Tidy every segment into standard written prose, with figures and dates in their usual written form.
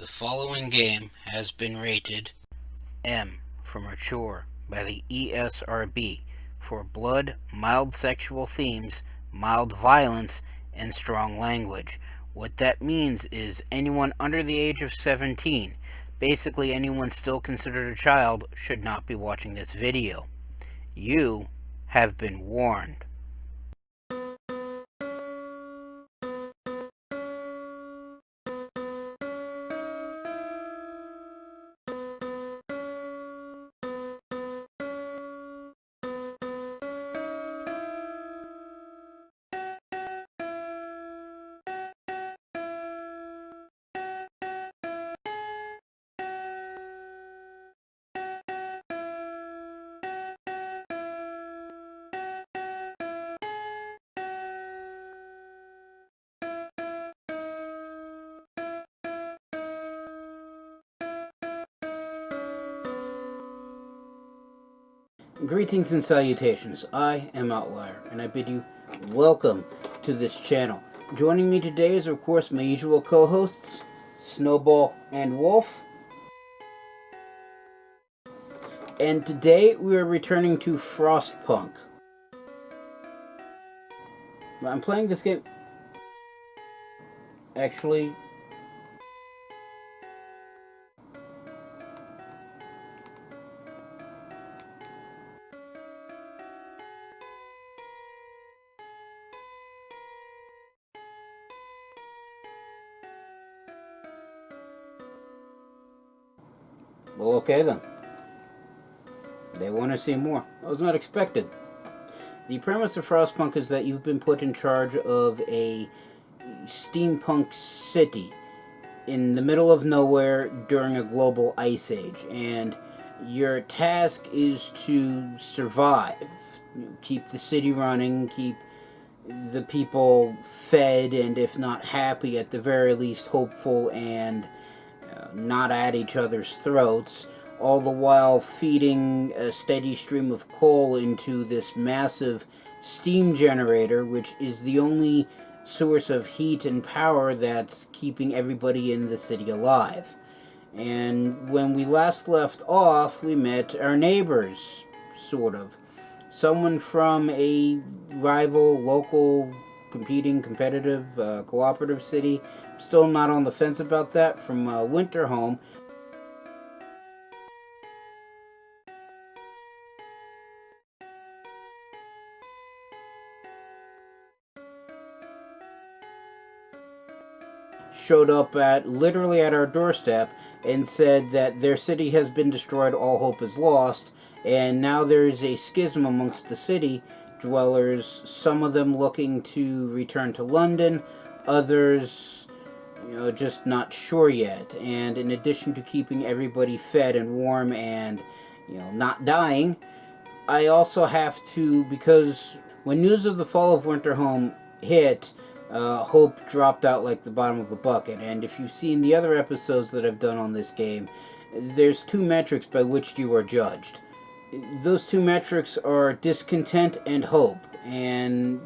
The following game has been rated M for mature by the ESRB for blood, mild sexual themes, mild violence, and strong language. What that means is anyone under the age of 17, basically anyone still considered a child, should not be watching this video. You have been warned. Greetings and salutations, I am Outlier, and I bid you welcome to this channel. Joining me today is, of course, my usual co-hosts, Snowball and Wolf. And today we are returning to Frostpunk. I'm playing this game... Actually... Well, okay then. They want to see more. That was not expected. The premise of Frostpunk is that you've been put in charge of a steampunk city in the middle of nowhere during a global ice age, and your task is to survive. Keep the city running, keep the people fed, and if not happy, at the very least hopeful and not at each other's throats, all the while feeding a steady stream of coal into this massive steam generator, which is the only source of heat and power that's keeping everybody in the city alive. And when we last left off, we met our neighbors, sort of. Someone from a rival, local, competing, competitive, cooperative city. Still not on the fence about that, from Winterhome. Showed up literally at our doorstep and said that their city has been destroyed, all hope is lost, and now there is a schism amongst the city dwellers, some of them looking to return to London, others, just not sure yet. And in addition to keeping everybody fed and warm and, not dying, I also have to, because when news of the fall of Winterhome hit, hope dropped out like the bottom of a bucket. And if you've seen the other episodes that I've done on this game, there's two metrics by which you are judged. Those two metrics are discontent and hope, and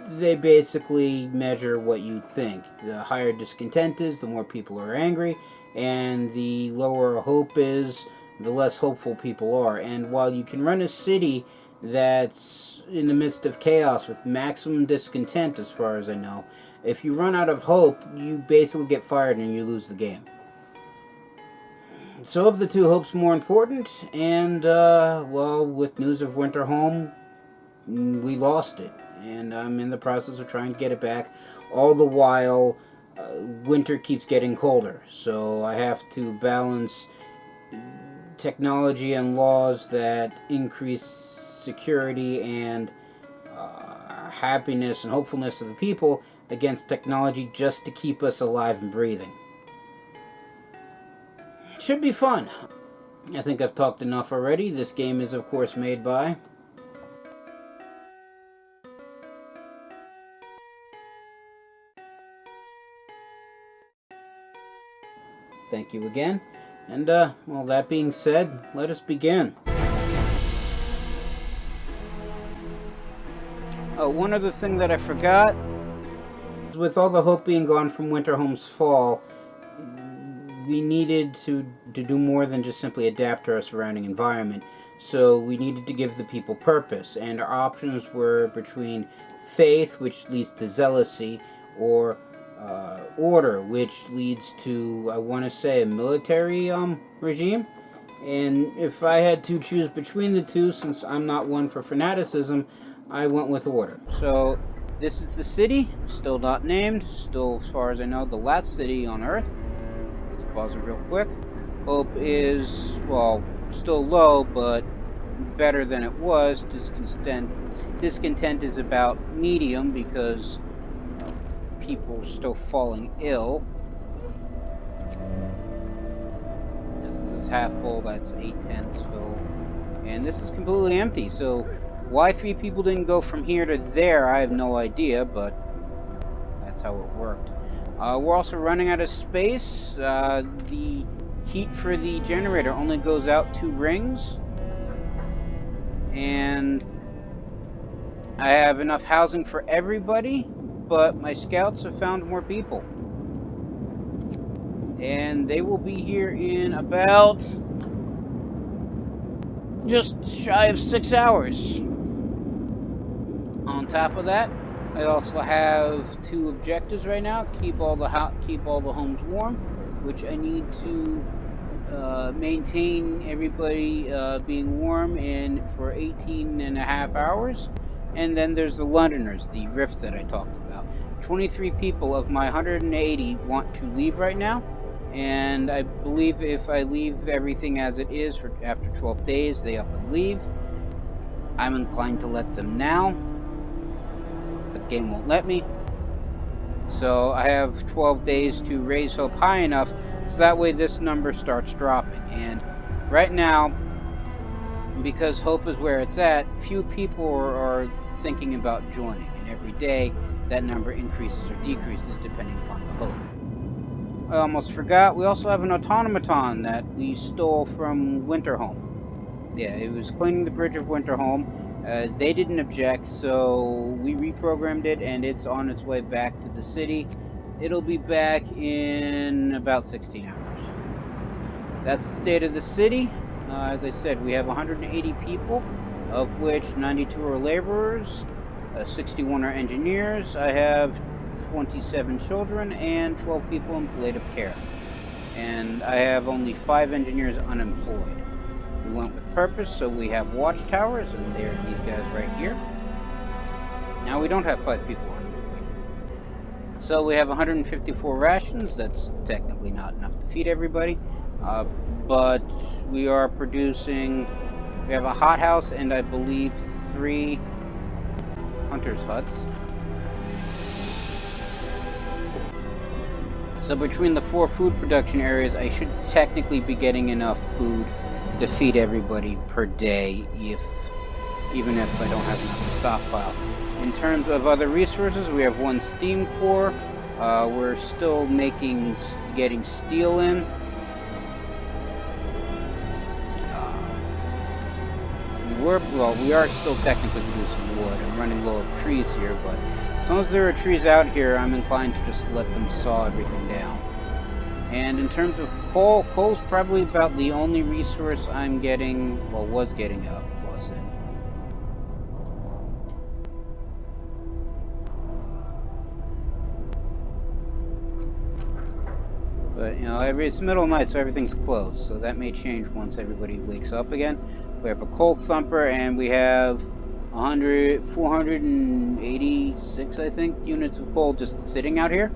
they basically measure what you think. The higher discontent is, the more people are angry, and the lower hope is, the less hopeful people are. And while you can run a city that's in the midst of chaos with maximum discontent, as far as I know, if you run out of hope, you basically get fired and you lose the game. So of the two, hope's more important, and, well, with news of Winterhome, we lost it, and I'm in the process of trying to get it back. All the while, winter keeps getting colder, so I have to balance technology and laws that increase security and happiness and hopefulness of the people against technology just to keep us alive and breathing. Should be fun. I think I've talked enough already. This game is, of course, made by... Thank you again. And, well, that being said, let us begin. Oh, one other thing that I forgot. With all the hope being gone from Winterhome's fall, we needed to do more than just simply adapt to our surrounding environment. So we needed to give the people purpose, and our options were between faith, which leads to zealousy, or order, which leads to, I want to say, a military regime. And if I had to choose between the two, since I'm not one for fanaticism, I went with order. So this is the city, still not named, still, as far as I know, the last city on Earth. Let's pause it real quick. Hope is, well, still low, but better than it was. Discontent is about medium because people are still falling ill. This is half full, that's 8/10 full. And this is completely empty, so why 3 people didn't go from here to there, I have no idea, but that's how it worked. We're also running out of space. The heat for the generator only goes out 2 rings. And I have enough housing for everybody, but my scouts have found more people. And they will be here in about just shy of 6 hours. On top of that, I also have 2 objectives right now. Keep all the homes warm, which I need to maintain everybody being warm for 18.5 hours. And then there's the Londoners, the rift that I talked about. 23 people of my 180 want to leave right now. And I believe if I leave everything as it is after 12 days, they up and leave. I'm inclined to let them now, but the game won't let me. So I have 12 days to raise hope high enough so that way this number starts dropping. And right now, because hope is where it's at, few people are thinking about joining. And every day, that number increases or decreases depending upon the hope. I almost forgot, we also have an automaton that we stole from Winterhome. Yeah, it was cleaning the bridge of Winterhome. They didn't object, so we reprogrammed it, and it's on its way back to the city. It'll be back in about 16 hours. That's the state of the city. As I said, we have 180 people, of which 92 are laborers, 61 are engineers. I have 27 children and 12 people in palliative care. And I have only 5 engineers unemployed. We went with purpose, so we have watchtowers, and there are these guys right here. Now we don't have 5 people unemployed. So we have 154 rations. That's technically not enough to feed everybody. But we are producing, we have a hothouse and I believe 3 hunters' huts. So between the 4 food production areas, I should technically be getting enough food to feed everybody per day, even if I don't have enough to stockpile. In terms of other resources, we have 1 steam core. We're still getting steel in. We are still technically producing wood. I'm running low of trees here, but as long as there are trees out here, I'm inclined to just let them saw everything down. And in terms of coal's probably about the only resource I'm getting, well, was getting a plus in. But, you know, it's middle of the night, so everything's closed, so that may change once everybody wakes up again. We have a coal thumper, and we have 486, I think, units of coal just sitting out here,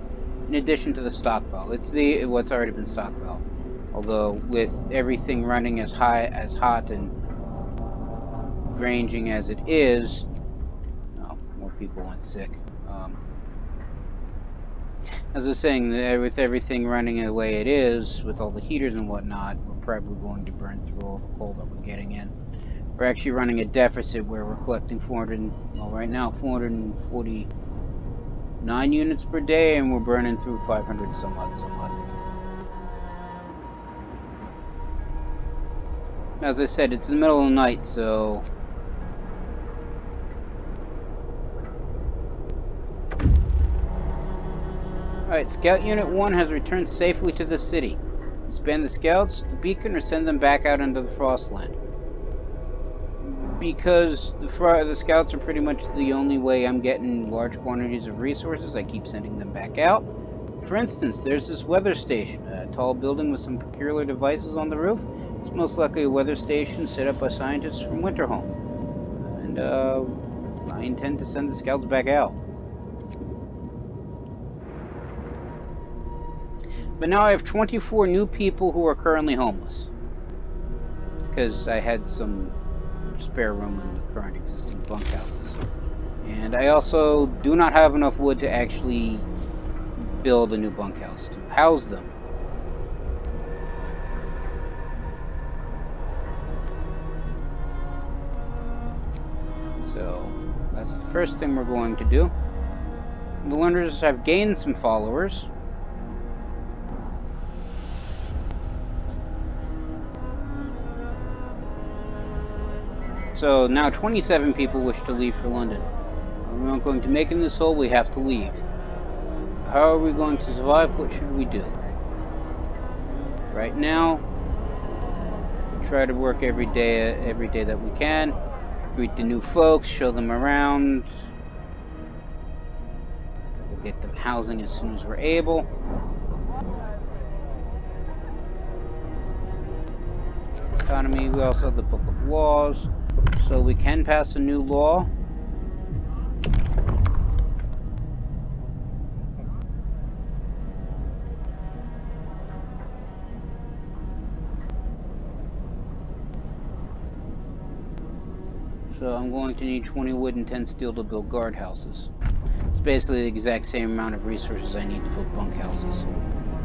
in addition to the stockpile. It's what's already been stockpiled. Although, with everything running as hot and ranging as it is, more people went sick. As I was saying, with everything running the way it is, with all the heaters and whatnot, we're probably going to burn through all the coal that we're getting in. We're actually running a deficit where we're collecting right now 449 units per day, and we're burning through 500 somewhat. As I said, it's the middle of the night, so Alright, Scout Unit 1 has returned safely to the city. Expand the scouts, the beacon, or send them back out into the Frostland. Because the scouts are pretty much the only way I'm getting large quantities of resources, I keep sending them back out. For instance, there's this weather station, a tall building with some peculiar devices on the roof. It's most likely a weather station set up by scientists from Winterhome. And, I intend to send the scouts back out. But now I have 24 new people who are currently homeless. Because I had some spare room in the current existing bunkhouses. And I also do not have enough wood to actually build a new bunkhouse to house them. So that's the first thing we're going to do. The learners have gained some followers. So now 27 people wish to leave for London. We're not going to make it in this hole, we have to leave. How are we going to survive? What should we do? Right now, try to work every day that we can. Greet the new folks, show them around. We'll get them housing as soon as we're able. Economy, we also have the Book of Laws. So we can pass a new law. So I'm going to need 20 wood and 10 steel to build guardhouses. It's basically the exact same amount of resources I need to build bunkhouses.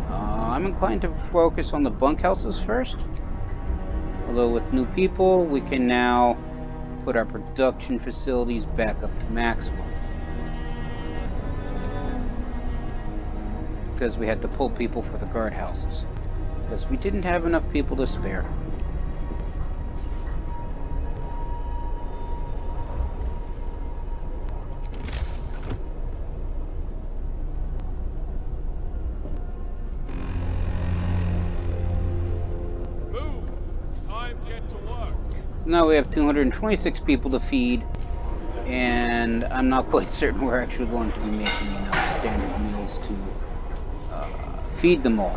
I'm inclined to focus on the bunkhouses first. Although with new people, we can now put our production facilities back up to maximum. Because we had to pull people for the guardhouses. Because we didn't have enough people to spare. Now we have 226 people to feed, and I'm not quite certain we're actually going to be making enough standard meals to feed them all.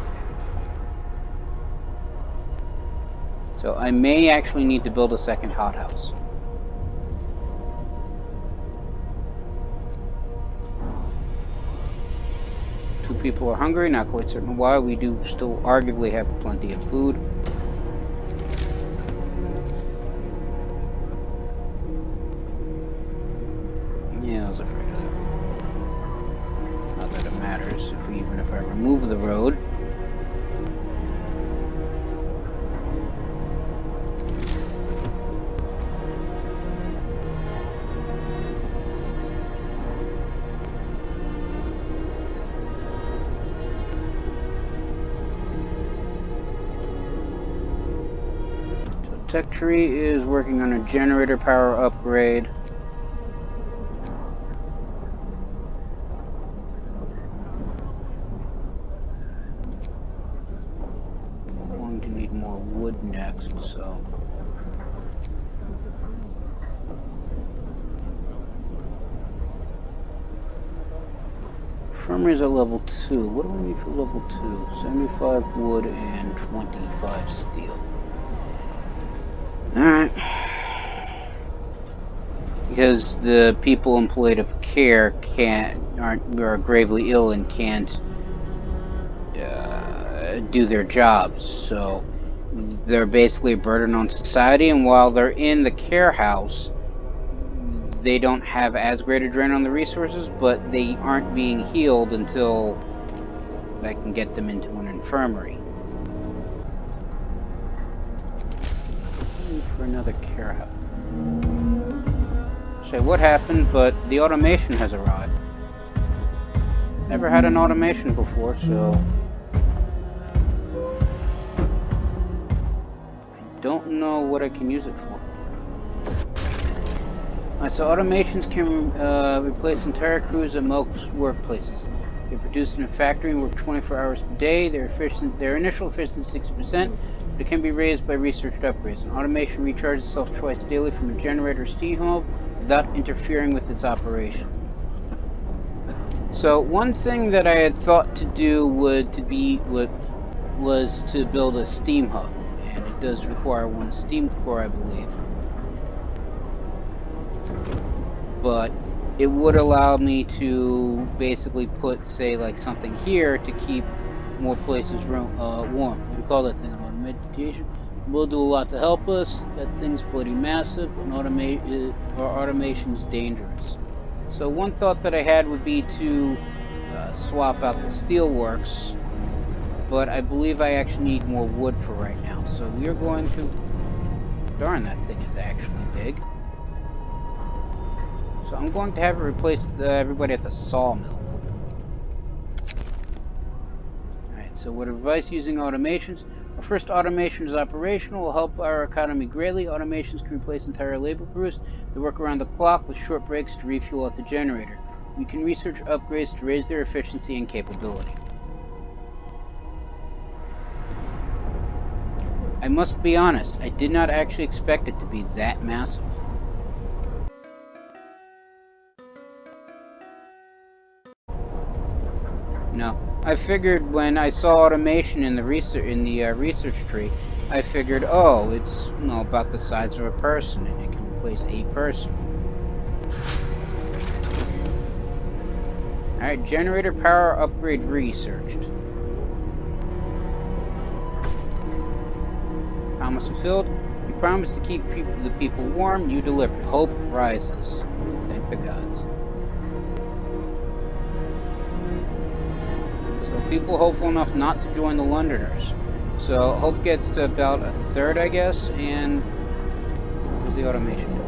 So I may actually need to build a second hothouse. Two people are hungry, not quite certain why. We do still arguably have plenty of food. Yeah, I was afraid of that. Not that it matters, even if I remove the road. So Tech Tree is working on a generator power upgrade. So Infirmary's at level 2. What do I need for level 2? 75 wood and 25 steel. Alright. Because the people in palliative care are gravely ill and can't do their jobs, so they're basically a burden on society, and while they're in the care house, they don't have as great a drain on the resources, but they aren't being healed until I can get them into an infirmary. For another care house. Say what happened, but the automation has arrived. Never had an automation before, so don't know what I can use it for. Alright, so automations can replace entire crews at most workplaces. They produce in a factory and work 24 hours per day. Their initial efficiency is 60%, but it can be raised by researched upgrades. An automation recharges itself twice daily from a generator or steam hub without interfering with its operation. So one thing that I had thought to do was to build a steam hub, and it does require one steam core, I believe. But it would allow me to basically put, say, like something here to keep more places warm. What do we call that thing? Automation. We'll do a lot to help us. That thing's bloody massive, and our automation's dangerous. So one thought that I had would be to swap out the steelworks, but I believe I actually need more wood for right now. So we are going to... Darn, that thing is actually big. So I'm going to have it replace everybody at the sawmill. Alright, so what advice using automations? Our first automation is operational, will help our economy greatly. Automations can replace entire labor crews. They work around the clock with short breaks to refuel at the generator. We can research upgrades to raise their efficiency and capability. I must be honest, I did not actually expect it to be that massive. No, I figured when I saw automation in the research tree, I figured, oh, it's about the size of a person, and it can replace a person. All right, generator power upgrade researched. Promise fulfilled. You promised to keep the people warm. You delivered. Hope rises. Thank the gods. People hopeful enough not to join the Londoners. So hope gets to about a third, I guess, and where's the automation doing?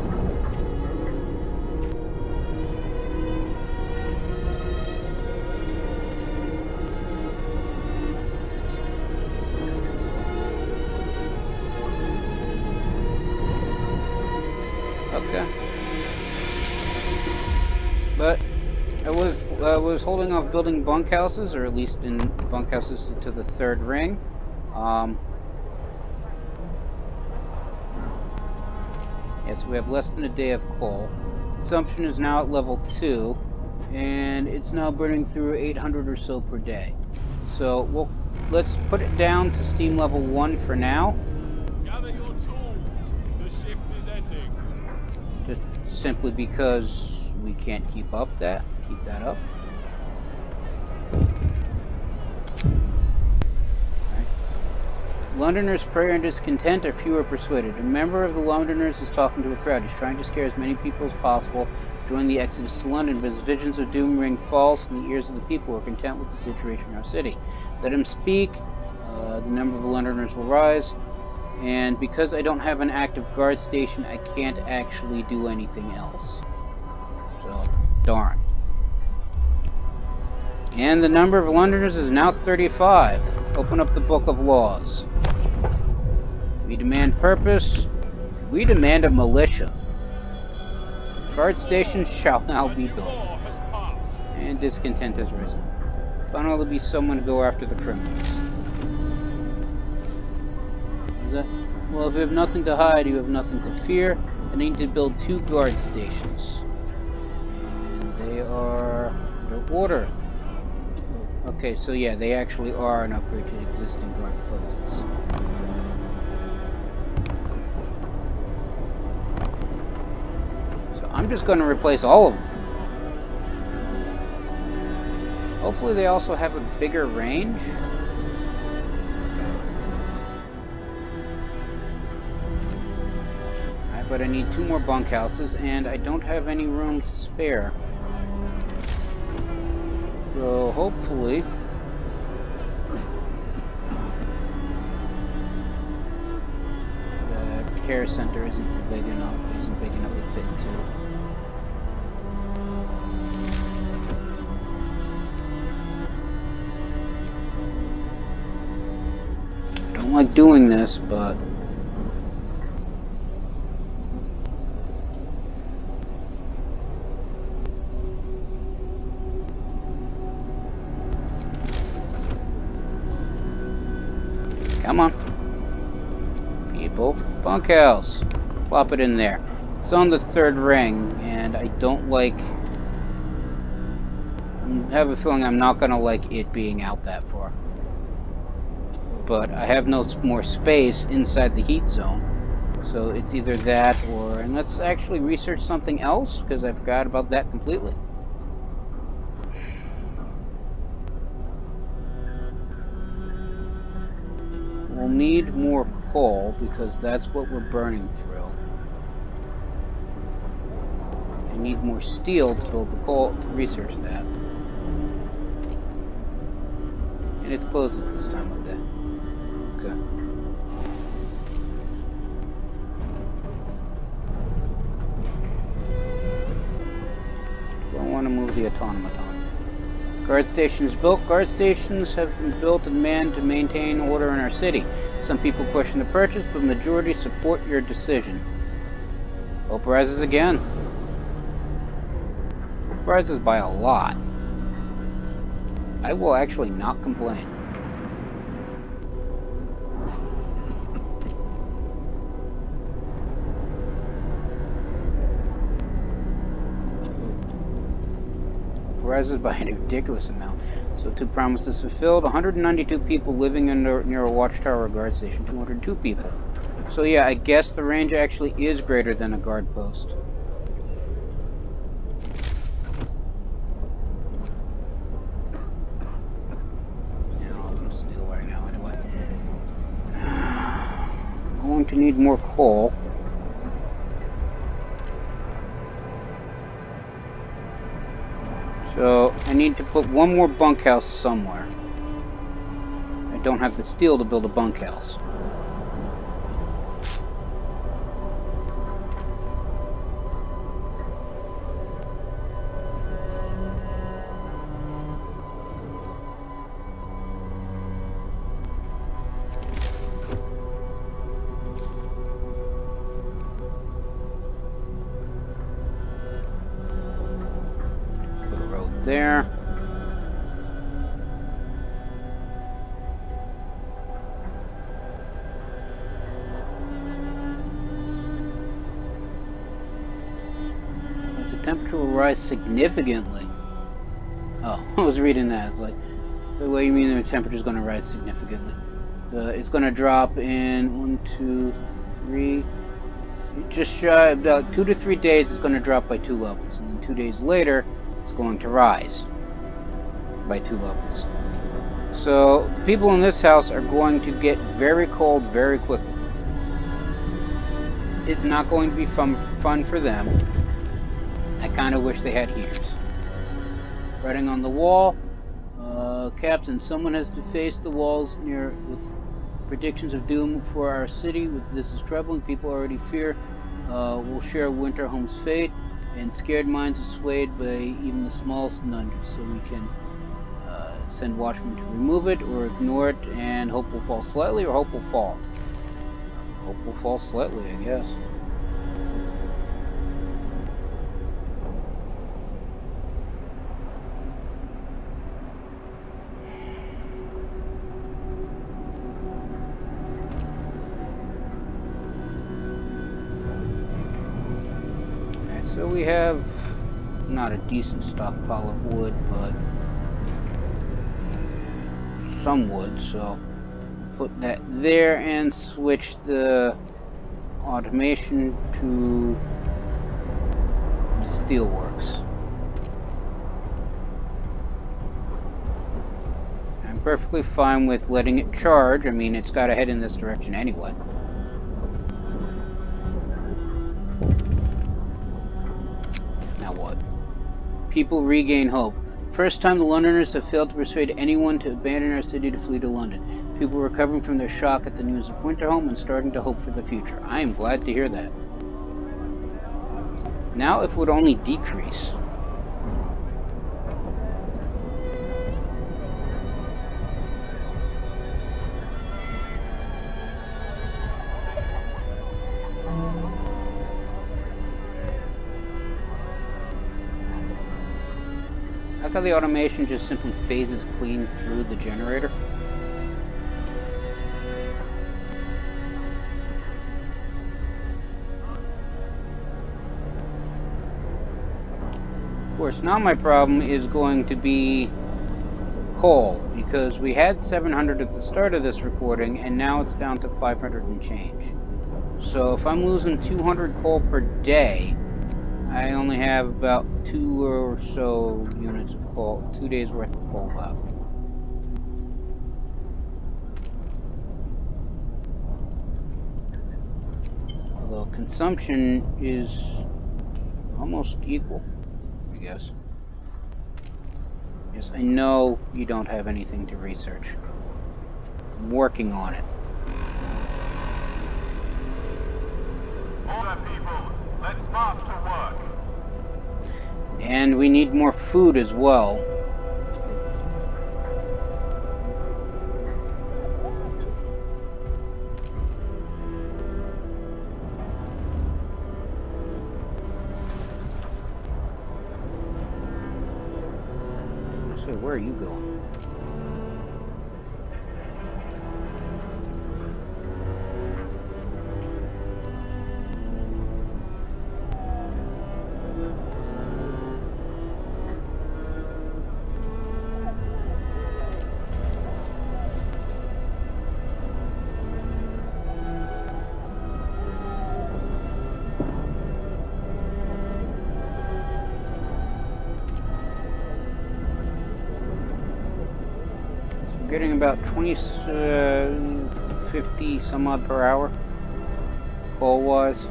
Okay. But I was holding off building bunkhouses, or at least in bunkhouses to the third ring. Yes, we have less than a day of coal. Consumption is now at level 2, and it's now burning through 800 or so per day. So let's put it down to steam level 1 for now. Gather your tools. The shift is ending. Just simply because we can't keep that up. Right. Londoners' prayer and discontent are fewer persuaded. A member of the Londoners is talking to a crowd. He's trying to scare as many people as possible to join the exodus to London, but his visions of doom ring false in the ears of the people who are content with the situation in our city. Let him speak. The number of the Londoners will rise. And because I don't have an active guard station, I can't actually do anything else. So, darn. And the number of Londoners is now 35. Open up the Book of Laws. We demand purpose. We demand a militia. Guard stations shall now be built. And discontent has risen. Finally, there'll be someone to go after the criminals. Well, if you have nothing to hide, you have nothing to fear. I need to build 2 guard stations. And they are under order. Okay, so yeah, they actually are an upgrade to existing guard posts. So I'm just going to replace all of them. Hopefully they also have a bigger range. Alright, but I need 2 more bunkhouses, and I don't have any room to spare. So hopefully the care center isn't big enough to fit 2. I don't like doing this, but Come on. People. Bunkhouse. Plop it in there. It's on the third ring, and I don't like... I have a feeling I'm not going to like it being out that far. But I have no more space inside the heat zone. So it's either that or... And let's actually research something else, because I forgot about that completely. We'll need more coal, because that's what we're burning through. I need more steel to build the coal, to research that. And it's closed at this time of day. Okay. Don't want to move the automaton. Guard station is built. Guard stations have been built and manned to maintain order in our city. Some people question the purchase, but majority support your decision. Hope rises again. Hope rises by a lot. I will actually not complain. Rises by a ridiculous amount. So 2 promises fulfilled. 192 people living near a watchtower or guard station. 202 people. So yeah, I guess the range actually is greater than a guard post. I'm still right now anyway. I'm going to need more coal. So, I need to put one more bunkhouse somewhere. I don't have the steel to build a bunkhouse. There. The temperature will rise significantly. Oh, I was reading that. It's like, what do you mean the temperature is going to rise significantly? It's going to drop in 1, 2, 3. Just shy about 2 to 3 days. It's going to drop by 2 levels, and then 2 days later, it's going to rise by 2 levels. So the people in this house are going to get very cold very quickly. It's not going to be fun for them. I kind of wish they had heaters. Writing on the wall, Captain, someone has defaced the walls with predictions of doom for our city. This is troubling. People already fear we'll share winter home's fate. And scared minds are swayed by even the smallest nudges, so we can send watchmen to remove it or ignore it, and hope will fall slightly, or hope will fall. Hope will fall slightly, I guess. Alright, so we have not a decent stockpile of wood, but some wood, so put that there and switch the automation to the steelworks. I'm perfectly fine with letting it charge. I mean, it's got to head in this direction anyway. Now what? People regain hope. First time the Londoners have failed to persuade anyone to abandon our city to flee to London. People recovering from their shock at the news of Winterhome and starting to hope for the future. I am glad to hear that. Now if it would only decrease. How the automation just simply phases clean through the generator. course, now my problem is going to be coal, because we had 700 at the start of this recording, and now it's down to 500 and change. So if I'm losing 200 coal per day, I only have about 2 or so units of coal, 2 days worth of coal left. Although consumption is almost equal, I guess. Yes, I know you don't have anything to research. I'm working on it. Order, people. Let's march to work. And we need more food as well. So where are you going? Getting about 50 some odd per hour, coal wise.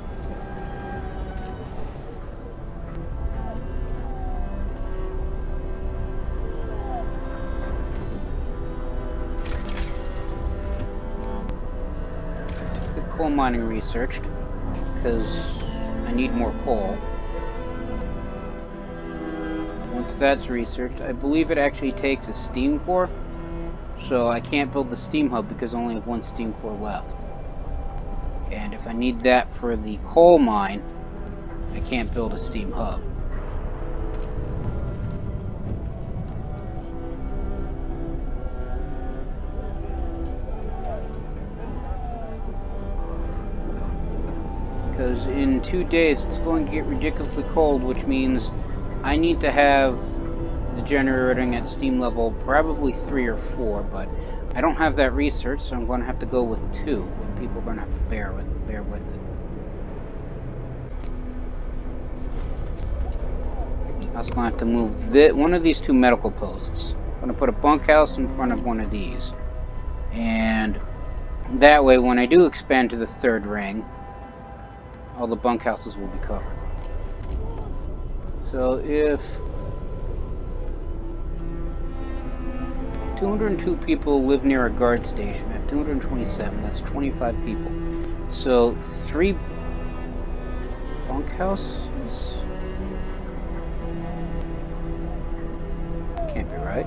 Let's get coal mining researched, because I need more coal. Once that's researched, I believe it actually takes a steam core. So I can't build the steam hub because I only have 1 steam core left. And if I need that for the coal mine, I can't build a steam hub. Because in 2 days it's going to get ridiculously cold, which means I need to have the generating at steam level probably 3 or 4, but I don't have that research, so I'm going to have to go with 2, and people are going to have to bear with it. I also going to have to move one of these 2 medical posts. I'm going to put a bunkhouse in front of one of these, and that way when I do expand to the 3rd ring, all the bunkhouses will be covered. So if 202 people live near a guard station, I have 227, that's 25 people. So 3 bunkhouses? Can't be right.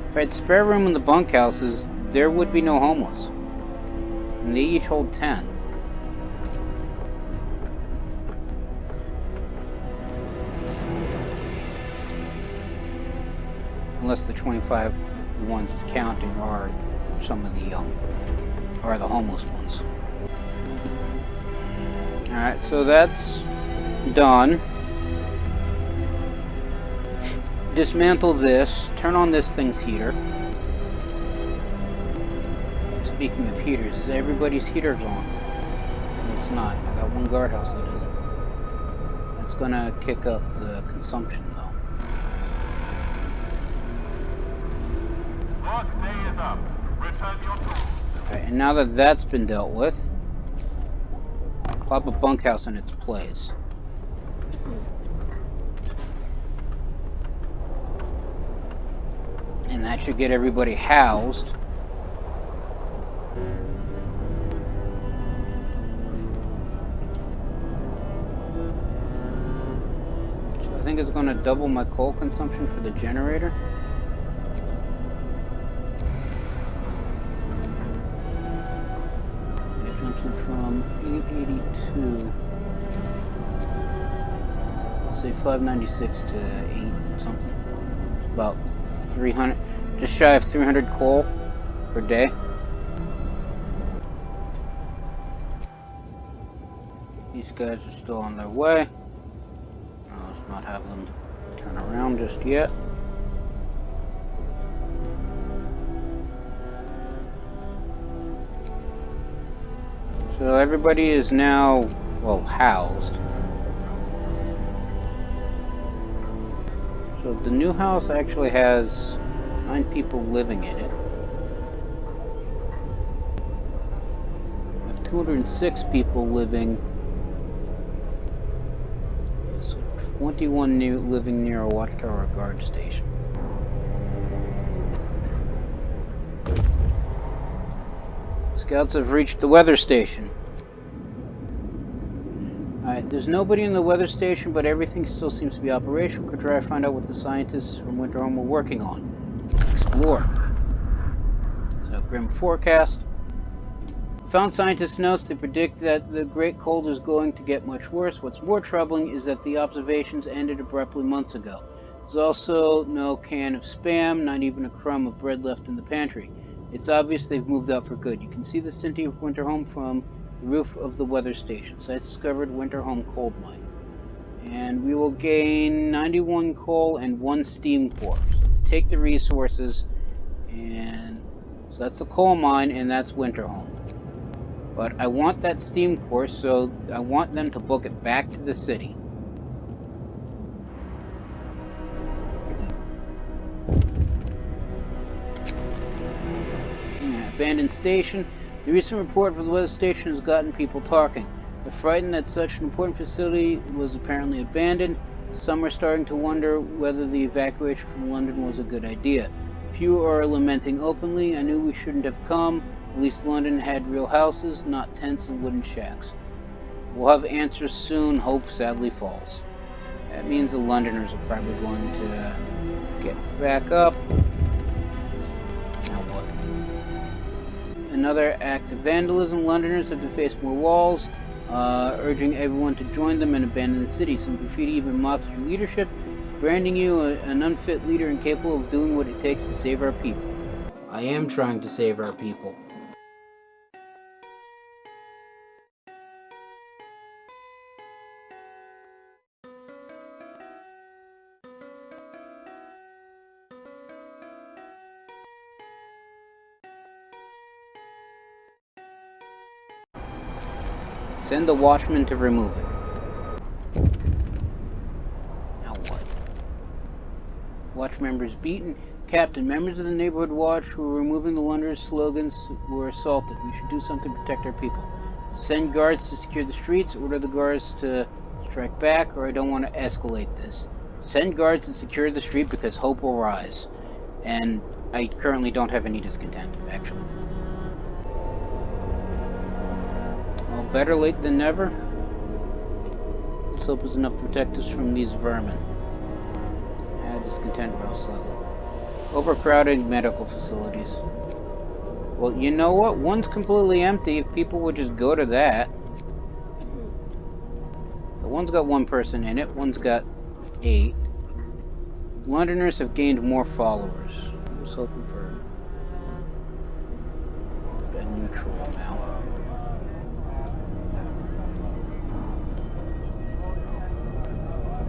If I had spare room in the bunkhouses, there would be no homeless. And they each hold 10. Unless the 25 ones it's counting are some of the are the homeless ones. Alright, so that's done. Dismantle this, turn on this thing's heater. Speaking of heaters, is everybody's heaters on? No, it's not. I got 1 guardhouse that isn't. That's gonna kick up the consumption though. Work day is up. Return your tools. Alright, and now that that's been dealt with, plop a bunkhouse in its place. And that should get everybody housed. So I think it's going to double my coal consumption for the generator. It jumps in from 882, let's say 596 to 8 something. About 300, just shy of 300 coal per day. These guys are still on their way. Let's not have them turn around just yet. So everybody is now, well, housed. So the new house actually has 9 people living in it. I have 206 people living. So 21 living near a watchtower guard station. Scouts have reached the weather station. Alright, there's nobody in the weather station, but everything still seems to be operational. Could try to find out what the scientists from Winterhome are working on. Explore. So, grim forecast. Found scientists' notes. They predict that the Great Cold is going to get much worse. What's more troubling is that the observations ended abruptly months ago. There's also no can of Spam, not even a crumb of bread left in the pantry. It's obvious they've moved out for good. You can see the city of Winterhome from the roof of the weather station. Sites discovered, Winterhome coal mine. And we will gain 91 coal and 1 steam core. So let's take the resources, and so that's the coal mine, and that's Winterhome. But I want that steam core, so I want them to book it back to the city. Abandoned station. The recent report from the weather station has gotten people talking. They're frightened that such an important facility was apparently abandoned. Some are starting to wonder whether the evacuation from London was a good idea. Few are lamenting openly. I knew we shouldn't have come. At least London had real houses, not tents and wooden shacks. We'll have answers soon. Hope sadly falls. That means the Londoners are probably going to get back up. Now what? Another act of vandalism. Londoners have defaced more walls, urging everyone to join them and abandon the city. Some graffiti even mocks your leadership, branding you an unfit leader incapable of doing what it takes to save our people. I am trying to save our people. Send the watchman to remove it. Now what? Watch members beaten. Captain, members of the neighborhood watch who were removing the Londoners' slogans were assaulted. We should do something to protect our people. Send guards to secure the streets, order the guards to strike back, or I don't want to escalate this. Send guards to secure the street because hope will rise. And I currently don't have any discontent, actually. Well, better late than never. Let's hope it's enough to protect us from these vermin. Discontent rose slightly. Overcrowded medical facilities. Well, you know what? One's completely empty. If people would just go to that. But one's got 1 person in it. One's got 8. Londoners have gained more followers. I was hoping for a neutral amount.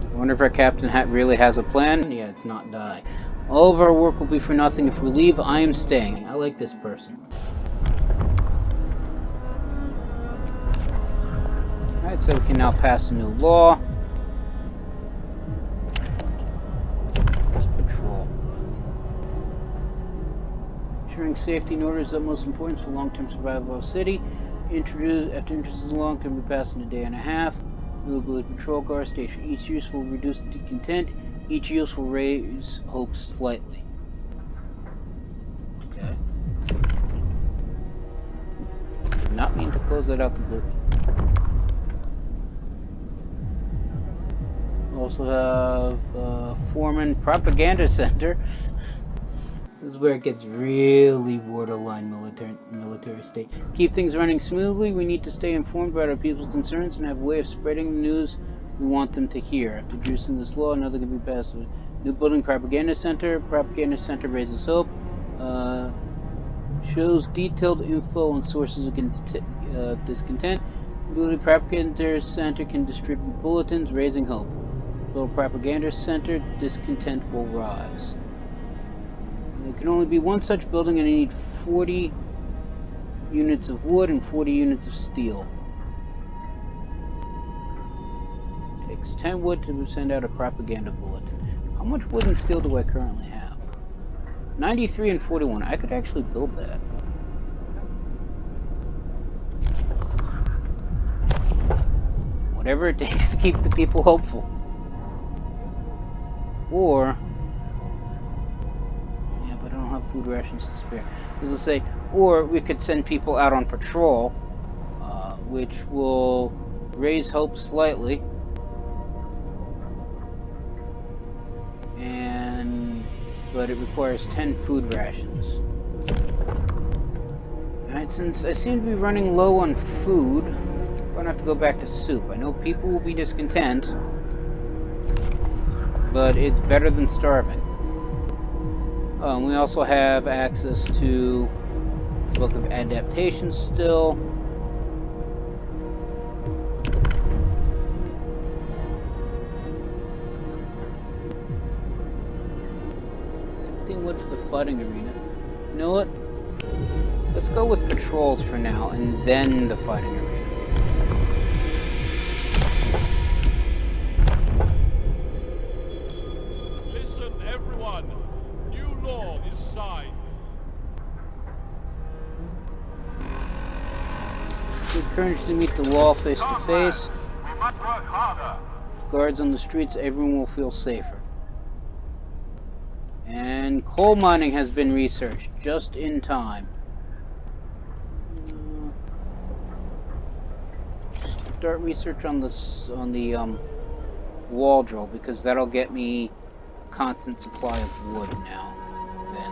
I wonder if our captain really has a plan. Yeah, it's not die. All of our work will be for nothing if we leave. I am staying. I like this person. Alright, so we can now pass a new law. Let's patrol. Ensuring safety and order is of utmost importance for long-term survival of our city. After introducing the law, can be passed in a day and a half. Movable patrol car station. Each use will reduce discontent. Each use will raise hopes slightly. Okay. Did not mean to close that out completely. We also have Foreman Propaganda Center. This is where it gets really borderline military state. Keep things running smoothly. We need to stay informed about our people's concerns and have a way of spreading the news we want them to hear. After introducing this law, another can be passed. New building, Propaganda Center. Propaganda Center raises hope. Shows detailed info on sources of discontent. Building Propaganda Center can distribute bulletins, raising hope. Build propaganda center, discontent will rise. There can only be one such building, and I need 40 units of wood and 40 units of steel. Takes 10 wood to send out a propaganda bulletin. How much wood and steel do I currently have? 93 and 41. I could actually build that. Whatever it takes to keep the people hopeful. Or, yeah, but I don't have food rations to spare. As I say, or we could send people out on patrol, which will raise hope slightly. But it requires 10 food rations. Alright, since I seem to be running low on food, I'm gonna have to go back to soup. I know people will be discontent, but it's better than starving. We also have access to the Book of Adaptation still. Wood for the fighting arena. You know what? Let's go with patrols for now, and then the fighting arena. Listen, everyone. New law is signed. Good courage to meet the wall face to face. We must work harder. With guards on the streets, everyone will feel safer. And coal mining has been researched just in time. Start research on the wall drill, because that'll get me a constant supply of wood now. Then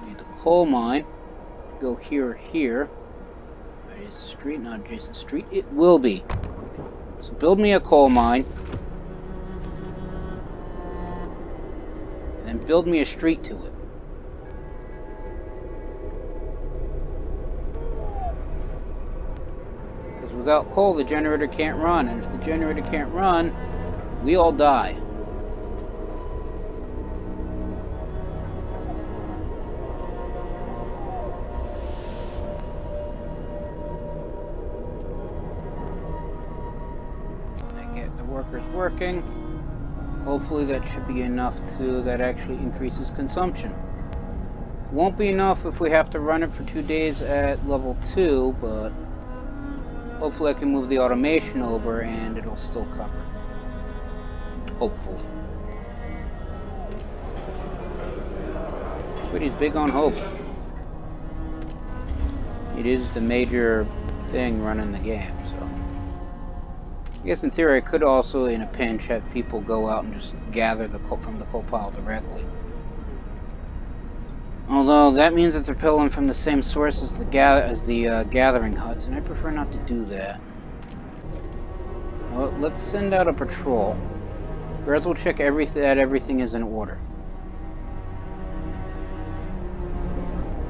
need the coal mine. Go here or here. Right, is street not adjacent street? It will be. So build me a coal mine. And build me a street to it. Because without coal, the generator can't run. And if the generator can't run, we all die. I get the workers working. Hopefully that should be enough that actually increases consumption. Won't be enough if we have to run it for 2 days at level 2, but hopefully I can move the automation over and it'll still cover. Hopefully. Everybody's big on hope. It is the major thing running the game, so. I guess in theory I could also, in a pinch, have people go out and just gather the coal from the coal pile directly. Although that means that they're pulling from the same source as the gathering huts, and I prefer not to do that. Well, let's send out a patrol. First, we'll check that everything is in order.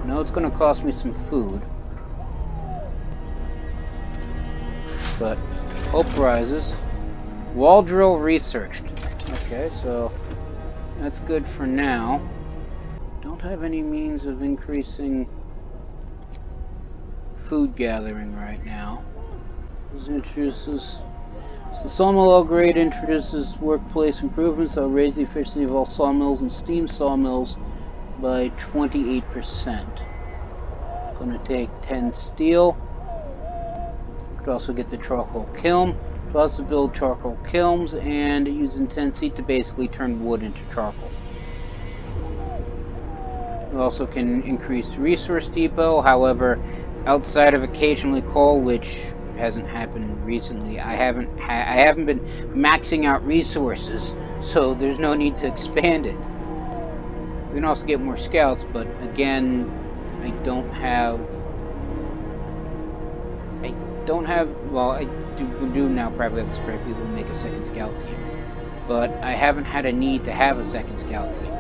I know it's going to cost me some food, but hope rises. Wall drill researched. Okay, so that's good for now. Don't have any means of increasing food gathering right now. This introduces the sawmill upgrade introduces workplace improvements that will raise the efficiency of all sawmills and steam sawmills by 28%. Gonna take 10 steel. Could also get the charcoal kiln. Could also build charcoal kilns and use intensity to basically turn wood into charcoal. We also can increase resource depot. However, outside of occasionally coal, which hasn't happened recently, I haven't been maxing out resources, so there's no need to expand it. We can also get more scouts, but again, I don't have. Well, I do now probably have to spare people to make a second scout team, but I haven't had a need to have a second scout team.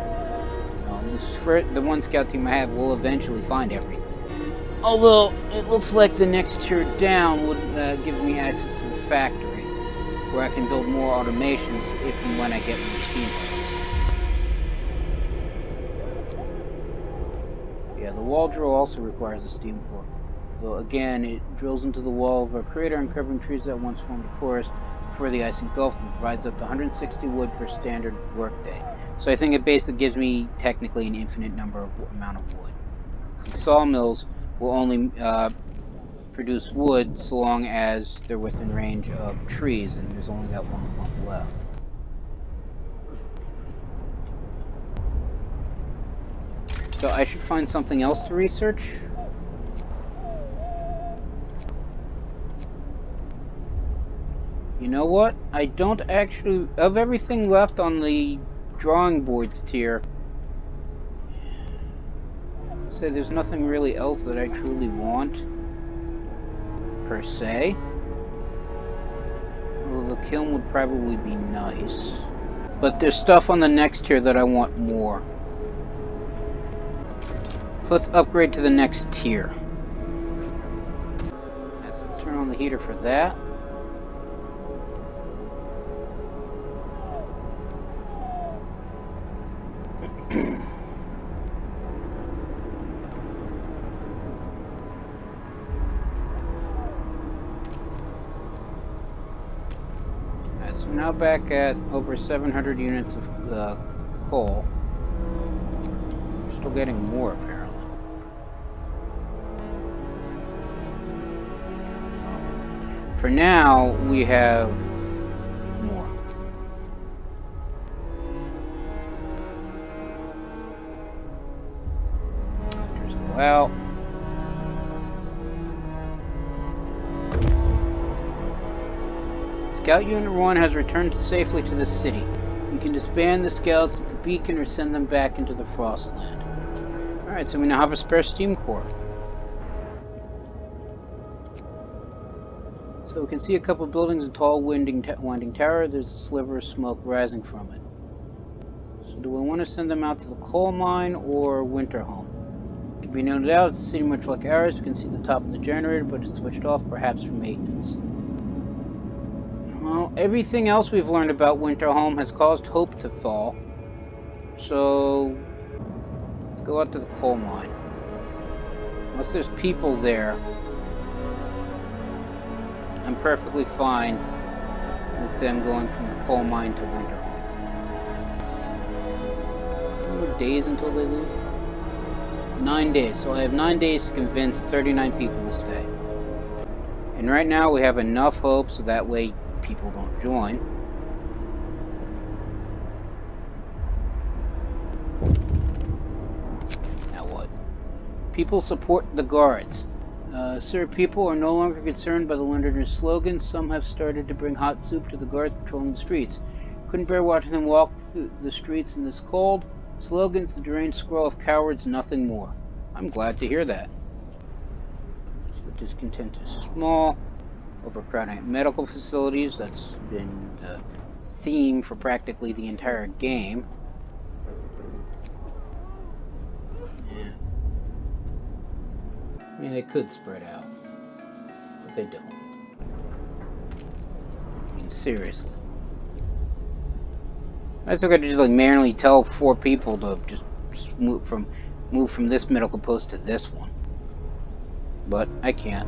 The one scout team I have will eventually find everything. Although, it looks like the next tier down would give me access to the factory. where I can build more automations if and when I get more steampunks. Yeah, the wall drill also requires a steam core. So again, it drills into the wall of a crater, uncovering trees that once formed a forest before the ice engulfed them. Provides up to 160 wood per standard workday. So I think it basically gives me technically an infinite amount of wood. The sawmills will only produce wood so long as they're within range of trees, and there's only that one clump left. So I should find something else to research. You know what? I don't actually... Of everything left on the drawing boards tier, say there's nothing really else that I truly want, per se. Well, the kiln would probably be nice. But there's stuff on the next tier that I want more. So let's upgrade to the next tier. So let's turn on the heater for that. So now back at over 700 units of coal. We're still getting more apparently. So for now, we have more. Here's go out. Scout Unit 1 has returned safely to the city. You can disband the scouts at the beacon or send them back into the Frostland. Alright, so we now have a spare steam core. So we can see a couple buildings, a tall winding tower. There's a sliver of smoke rising from it. So do we want to send them out to the coal mine or Winterhome? It can be no doubt it's a city much like ours. We can see the top of the generator, but it's switched off, perhaps for maintenance. Well, everything else we've learned about Winterhome has caused hope to fall. So let's go out to the coal mine. Unless there's people there, I'm perfectly fine with them going from the coal mine to Winterhome. How many more days until they leave? 9 days. So I have 9 days to convince 39 people to stay. And right now we have enough hope so that way people don't join. Now what? People support the guards. Sir, people are no longer concerned by the Londoners' slogans. Some have started to bring hot soup to the guards patrolling the streets. Couldn't bear watching them walk through the streets in this cold. Slogans, the deranged scroll of cowards, nothing more. I'm glad to hear that. So discontent is small. Overcrowding at medical facilities, that's been the theme for practically the entire game. Yeah. I mean, it could spread out, but they don't. I mean, seriously. I still got to just like manually tell 4 people to just move from this medical post to this one, but I can't.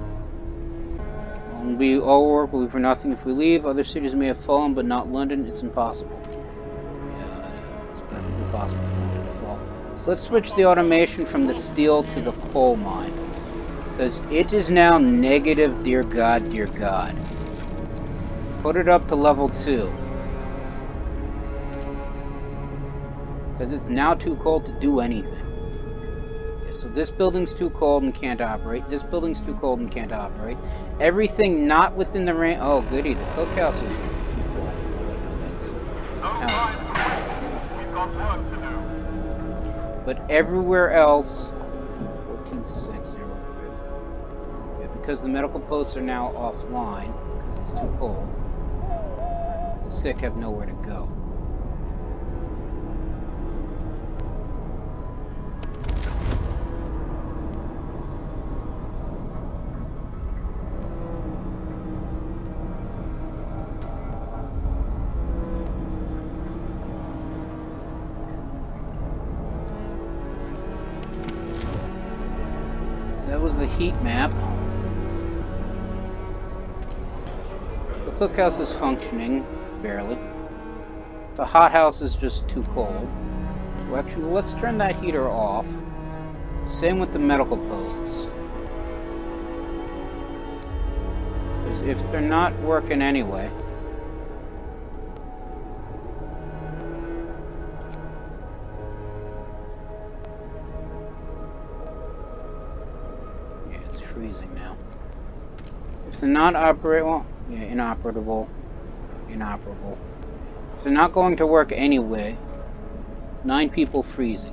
All work will be for nothing if we leave. Other cities may have fallen, but not London. It's impossible. Yeah, it's perfectly possible for London to fall. So let's switch the automation from the steel to the coal mine. Because it is now negative, dear God, dear God. Put it up to level 2. Because it's now too cold to do anything. So this building's too cold and can't operate. This building's too cold and can't operate. Everything not within the range. Oh, goody. The cookhouse is too cold. No, that's. We've got work to do. But everywhere else. 1460. Yeah, because the medical posts are now offline because it's too cold. The sick have nowhere to go. that was the heat map. The cookhouse is functioning, barely. The hothouse is just too cold. Well, actually, let's turn that heater off. Same with the medical posts. 'Cause if they're not working anyway... Yeah, it's freezing now. If they're not well, yeah, inoperable. If they're not going to work anyway, 9 people freezing.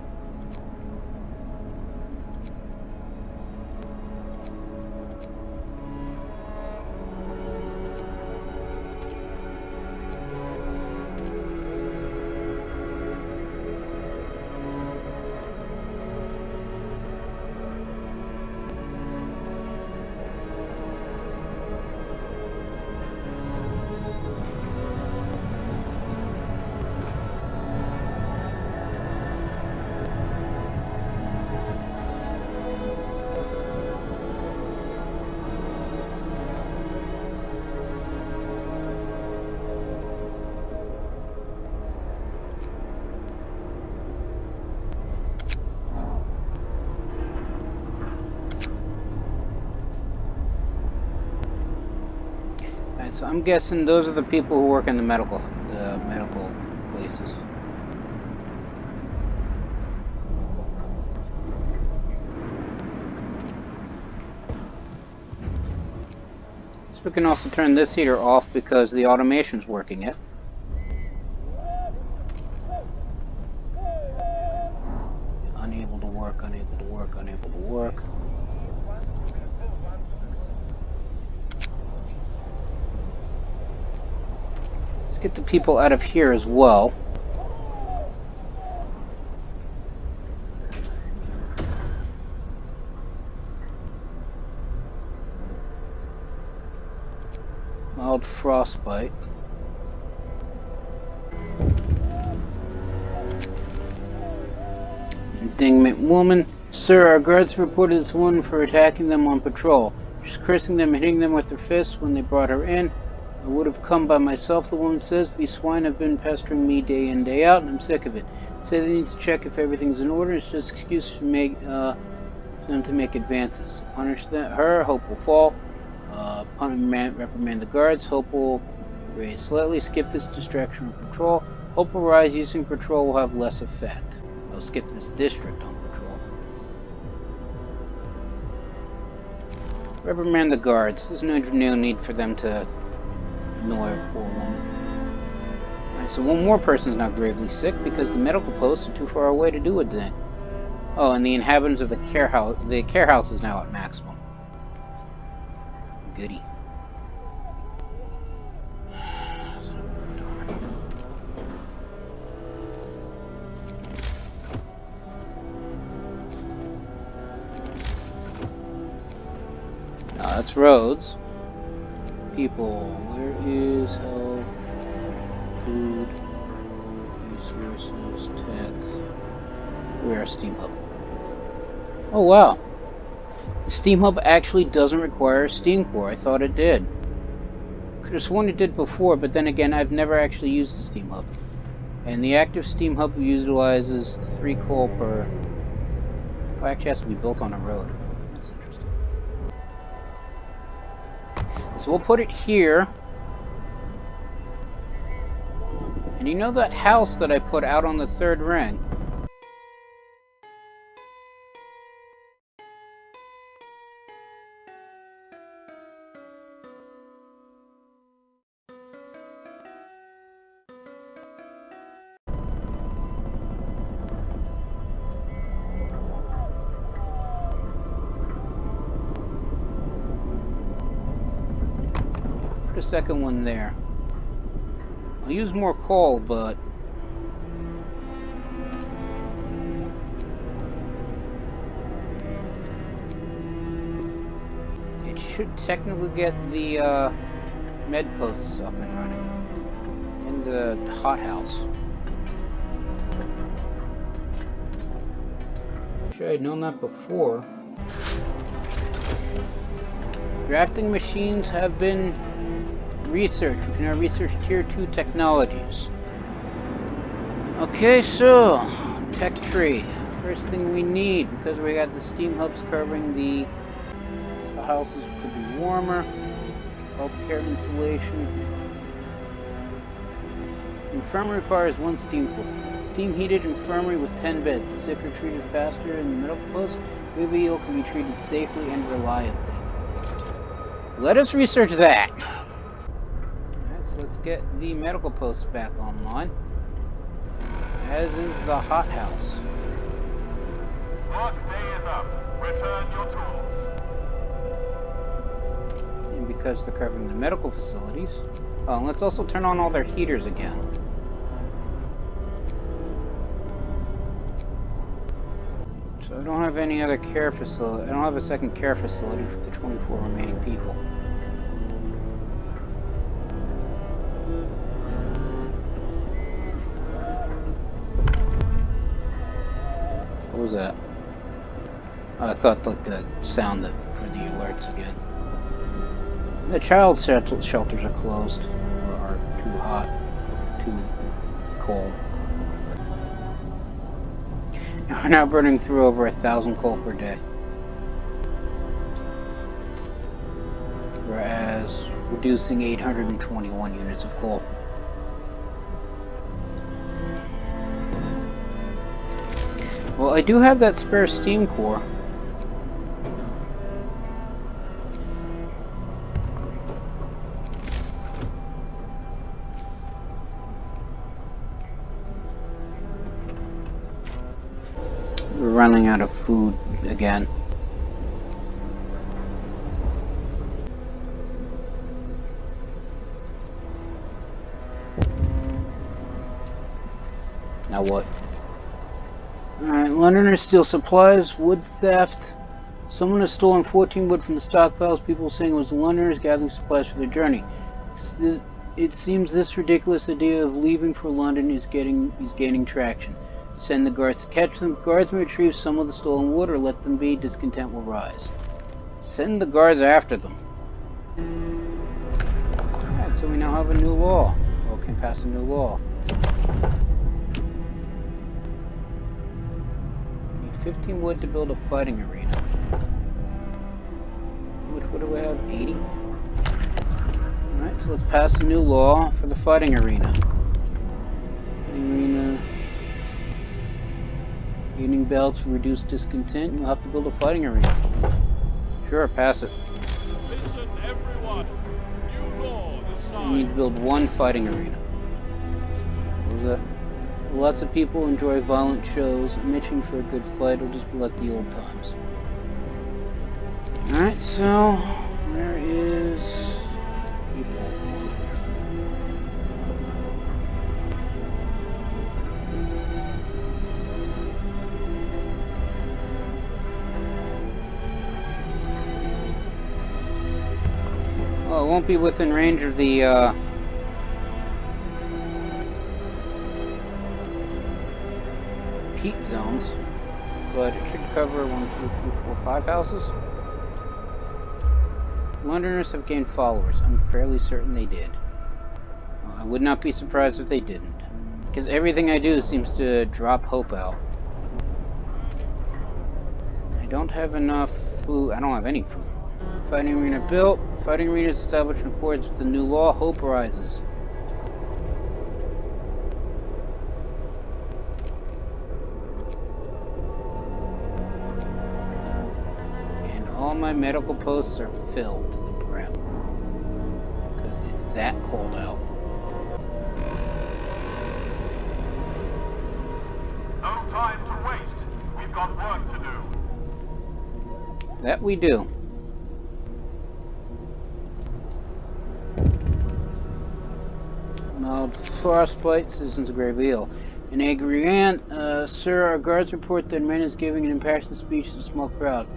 So I'm guessing those are the people who work in the medical places. So we can also turn this heater off because the automation's working it. Unable to work, unable to work, unable to work. Get the people out of here as well. Mild frostbite. Indignant woman. Sir, our guards reported this woman for attacking them on patrol. She's cursing them, hitting them with their fists when they brought her in. I would have come by myself, the woman says. These swine have been pestering me day in, day out, and I'm sick of it. Say they need to check if everything's in order. It's just an excuse for them to make advances. Punish her, hope will fall. Reprimand the guards, hope will raise slightly. Skip this distraction on patrol. Hope will rise. Using patrol will have less effect. I'll skip this district on patrol. Reprimand the guards. There's no need for them to annoy a poor woman. Alright, so one more person's now gravely sick because the medical posts are too far away to do a thing. Oh, and the inhabitants of the care house is now at maximum. Goody. Now that's roads. People, where is health, food, resources, tech? Where is Steam Hub? Oh wow, the Steam Hub actually doesn't require a Steam core. I thought it did. Could have sworn it did before, but then again, I've never actually used the Steam Hub. And the active Steam Hub utilizes 3 coal per... Oh, actually has to be built on a road. That's interesting. So we'll put it here. And you know that house that I put out on the 3rd ring? Put a second one there. I'll use more coal, but it should technically get the med posts up and running in the hothouse. Wish I had known that before. Drafting machines have been researched. We can now research Tier 2 technologies. Okay, so tech tree. First thing we need, because we got the steam hubs covering the houses, could be warmer. Healthcare insulation. Infirmary requires 1 steam core. Steam heated infirmary with 10 beds. The sick are treated faster in the medical post. Whoever ill can be treated safely and reliably. Let us research that. Alright, so let's get the medical posts back online. As is the hothouse. Work day is up. Return your tools. And because they're covering the medical facilities. Oh, and let's also turn on all their heaters again. So I don't have any other care facility. I don't have a second care facility for the 24 remaining people. What was that? Oh, I thought like the sound that for the alerts again. The child shelters are closed or are too hot, too cold. We're now burning through over 1,000 coal per day. Whereas reducing 821 units of coal. Well, I do have that spare steam core. We're running out of food again. Now what? Alright, Londoners steal supplies, wood theft. Someone has stolen 14 wood from the stockpiles. People saying it was the Londoners gathering supplies for their journey. It seems this ridiculous idea of leaving for London is gaining traction. Send the guards to catch them. Guards may retrieve some of the stolen wood or let them be. Discontent will rise. Send the guards after them. Alright, so we now have a new law. Or can pass a new law. Need 15 wood to build a fighting arena. Which wood do we have? 80? Alright, so let's pass a new law for the fighting arena. Gaining belts will reduce discontent. You'll have to build a fighting arena. Sure, pass it. Listen, everyone. New law this You need to build 1 fighting arena. What was that? Lots of people enjoy violent shows. I'm itching for a good fight. It'll just be like the old times. Alright, so where is people? Well, it won't be within range of the heat zones, but it should cover 1, 2, 3, 4, 5 houses. Londoners have gained followers. I'm fairly certain they did. I would not be surprised if they didn't, because everything I do seems to drop hope out. I don't have enough food. I don't have any food. Fighting arena built. Fighting arena is established in accordance with the new law. Hope rises. And all my medical posts are filled to the brim. Because it's that cold out. No time to waste. We've got work to do. That we do. Mild frostbites isn't a grave deal. In Agriant, sir, our guards report that man is giving an impassioned speech to a small crowd,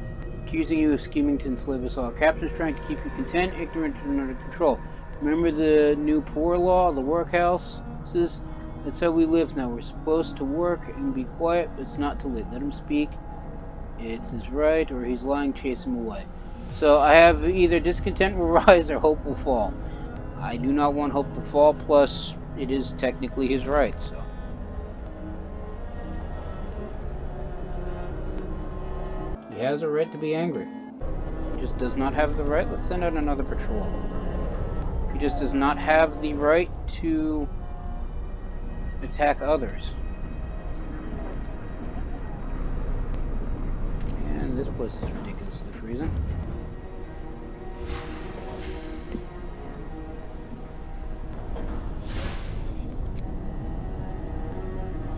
accusing you of scheming to enslave us all. Captain's trying to keep you content, ignorant, and under control. Remember the new poor law, the workhouse? That's how we live now. We're supposed to work and be quiet, but it's not too late. Let him speak. It's his right, or he's lying, chase him away. So I have either discontent will rise or hope will fall. I do not want hope to fall, plus it is technically his right, so. He has a right to be angry. He just does not have the right. Let's send out another patrol. He just does not have the right to attack others. And this place is ridiculously freezing.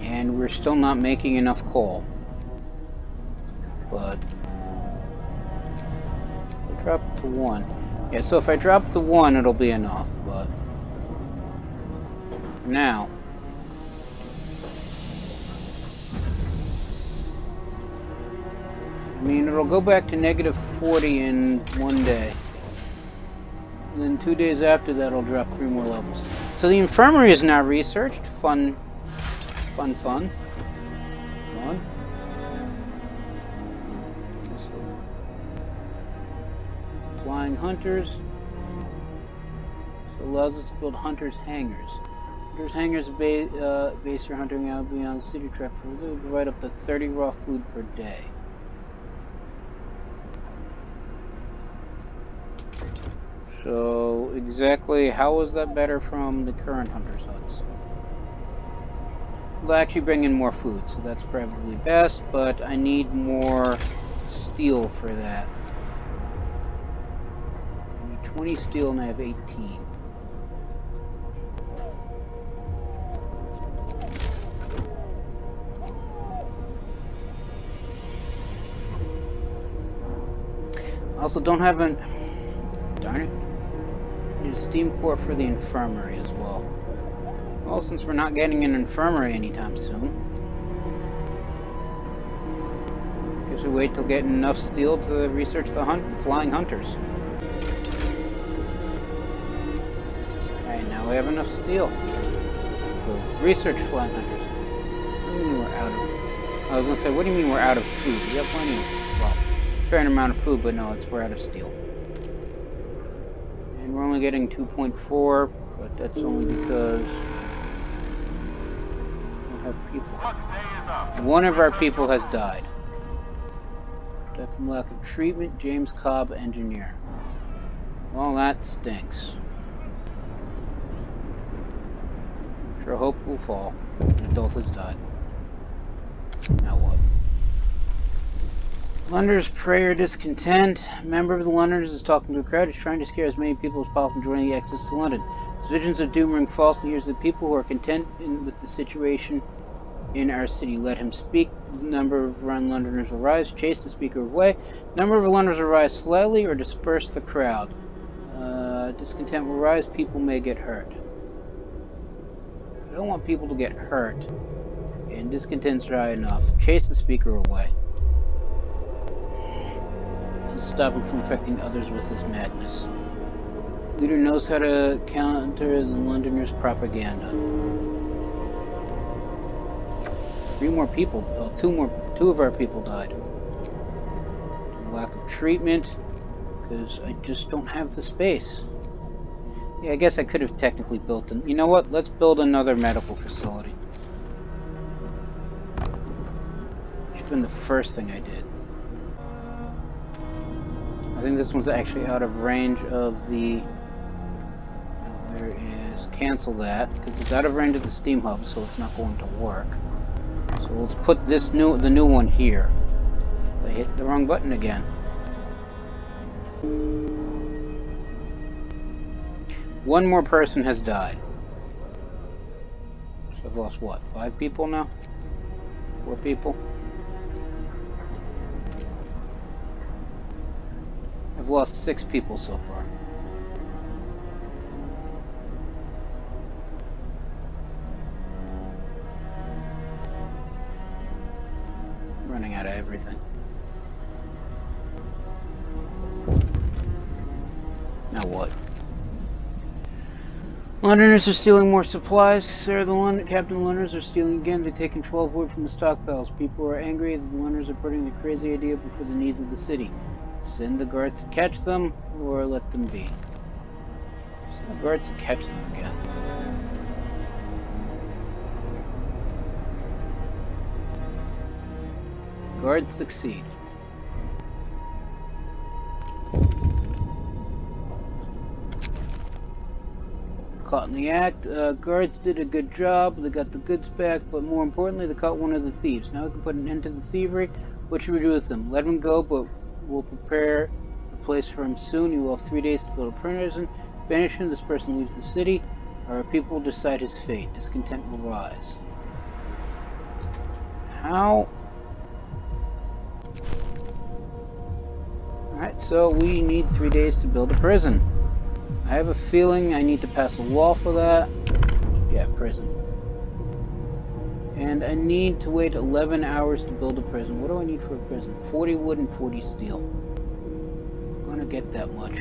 And we're still not making enough coal. But I'll drop it to 1. Yeah, so if I drop the 1, it'll be enough, but for now. I mean, it'll go back to -40 in 1 day. And then 2 days after that, it'll drop 3 more levels. So the infirmary is now researched. Fun. Come on. Flying hunters. So it allows us to build hunters' hangars. Hunters' hangars base for hunting out beyond the city track for provide up to 30 raw food per day. So exactly how is that better from the current hunters' huts? We'll actually bring in more food, so that's probably best, but I need more steel for that. 20 steel and I have 18. I also don't have an... Darn it. I need a steam core for the infirmary as well. Well, since we're not getting an infirmary anytime soon, guess we wait till getting enough steel to research the flying hunters. We have enough steel to research flying hunters. What do you mean we're out of... I was gonna say, what do you mean we're out of food? We have plenty of, well, fair amount of food, but no, we're out of steel. And we're only getting 2.4, but that's only because we don't have people. One of our people has died. Death from lack of treatment, James Cobb, engineer. Well, that stinks. Sure hope will fall. An adult has died. Now what? Londoners prayer discontent. A member of the Londoners is talking to a crowd. He's trying to scare as many people as possible from joining the exodus to London. His visions of doom ring false in the ears of the people who are content with the situation in our city. Let him speak. The number of Londoners will rise. Chase the speaker away. Number of Londoners will rise slightly or disperse the crowd. Discontent will rise. People may get hurt. I don't want people to get hurt, and discontent's dry enough. Chase the speaker away. Let's stop him from affecting others with his madness. Leader knows how to counter the Londoners' propaganda. 3 more people, well, 2 of our people died. Lack of treatment, because I just don't have the space. Yeah, I guess I could have technically built an... You know what? Let's build another medical facility. Should have been the first thing I did. I think this one's actually out of range of the... There is... Cancel that, because it's out of range of the steam hub, so it's not going to work. So let's put this the new one here. I hit the wrong button again. One more person has died. So I've lost what? 5 people now? 4 people? I've lost 6 people so far. I'm running out of everything. Now what? Londoners are stealing more supplies. Sir, Captain Londoners are stealing again. They take control of wood from the stockpiles. People are angry that the Londoners are putting the crazy idea before the needs of the city. Send the guards to catch them, or let them be. Send the guards to catch them again. Guards succeed. Caught in the act. Guards did a good job. They got the goods back, but more importantly, they caught one of the thieves. Now we can put an end to the thievery. What should we do with them? Let him go, but we'll prepare a place for him soon. You will have 3 days to build a prison. Banish him. This person leaves the city. Our people will decide his fate. Discontent will rise. How? Alright, so we need 3 days to build a prison. I have a feeling I need to pass a wall for that. Yeah, prison. And I need to wait 11 hours to build a prison. What do I need for a prison? 40 wood and 40 steel. I'm gonna get that much.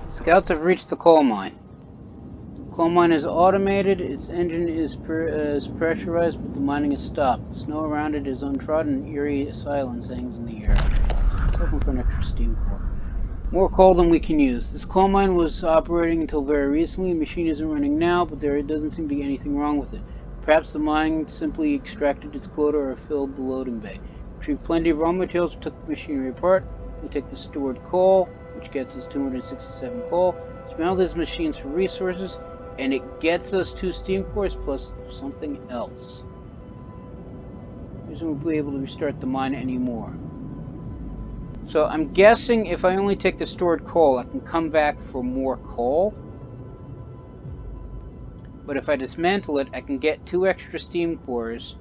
Scouts have reached the coal mine. Coal mine is automated, its engine is pressurized, but the mining is stopped. The snow around it is untrodden, eerie silence hangs in the air. Let's open for an extra steam core. More coal than we can use. This coal mine was operating until very recently. The machine isn't running now, but there doesn't seem to be anything wrong with it. Perhaps the mine simply extracted its quota or filled the loading bay. Retrieve plenty of raw materials, we took the machinery apart. We take the stored coal, which gets us 267 coal. Smell these machines for resources. And it gets us 2 steam cores plus something else. We won't be able to restart the mine anymore. So I'm guessing if I only take the stored coal, I can come back for more coal. But if I dismantle it, I can get 2 extra steam cores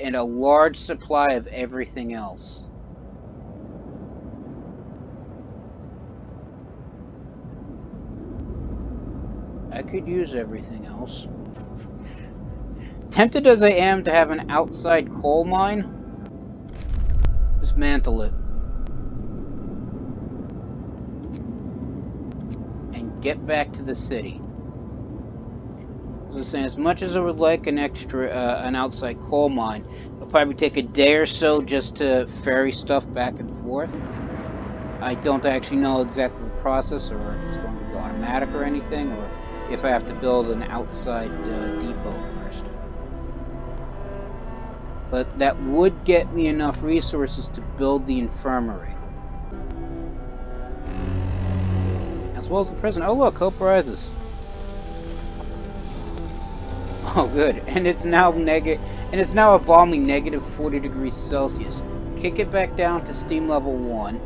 and a large supply of everything else. I could use everything else. Tempted as I am to have an outside coal mine, dismantle it. And get back to the city. As I was saying, as much as I would like an outside coal mine, it'll probably take a day or so just to ferry stuff back and forth. I don't actually know exactly the process, or if it's going to be automatic or anything, or if I have to build an outside depot first. But that would get me enough resources to build the infirmary. As well as the prison. Oh look, hope rises. Oh good, and it's now a balmy negative 40 degrees Celsius. Kick it back down to steam level 1.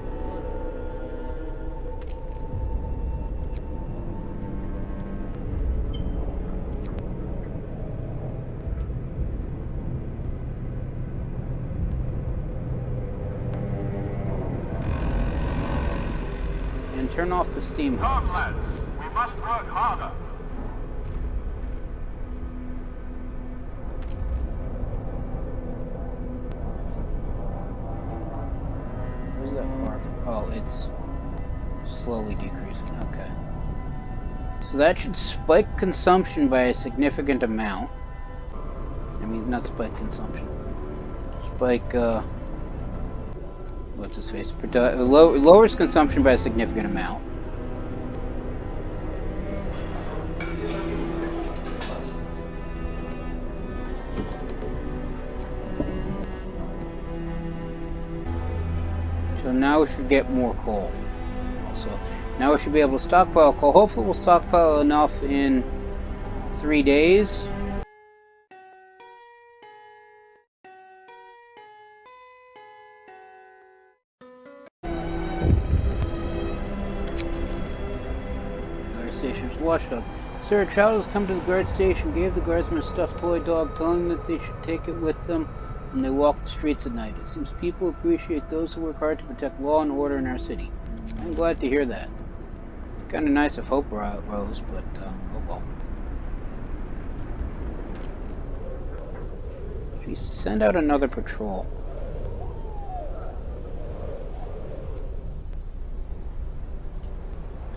Turn off the steam hose. Come, lads. We must work harder. Where's that bar? Oh, it's slowly decreasing. Okay. So that should spike consumption by a significant amount. I mean, not spike consumption. Spike, what's his face? Lowers consumption by a significant amount. So now we should get more coal. Also, now we should be able to stockpile coal. Hopefully we'll stockpile enough in 3 days. Station's watchdog. Sir, a child has come to the guard station, gave the guardsman a stuffed toy dog, telling them that they should take it with them when they walk the streets at night. It seems people appreciate those who work hard to protect law and order in our city. I'm glad to hear that. Kind of nice if hope rose, but oh well. Should we send out another patrol?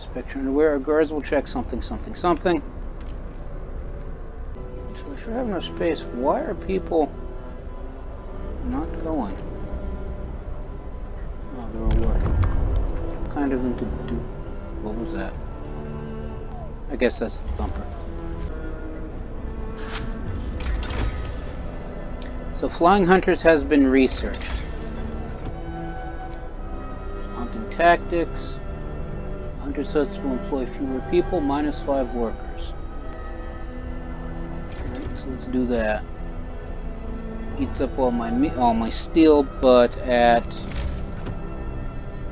Inspection underway. Our guards will check something. So I should have enough space. Why are people not going? Oh, they were working. Kind of into... What was that? I guess that's the thumper. So Flying Hunters has been researched. Hunting tactics. Hunter sets will employ fewer people, -5 workers. Alright, so let's do that. Eats up all my steel, but at...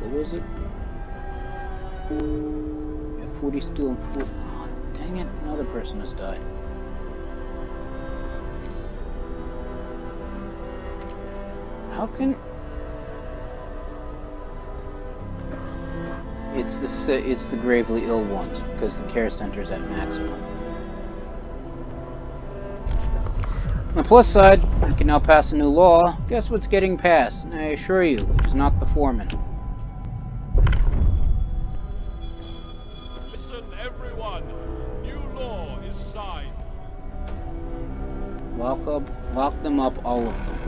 What was it? Yeah, 40 steel and 4... Oh, dang it, another person has died. How can... It's the gravely ill ones, because the care center's at maximum. On the plus side, I can now pass a new law. Guess what's getting passed? And I assure you, it is not the foreman. Listen, everyone. New law is signed. Lock them up, all of them.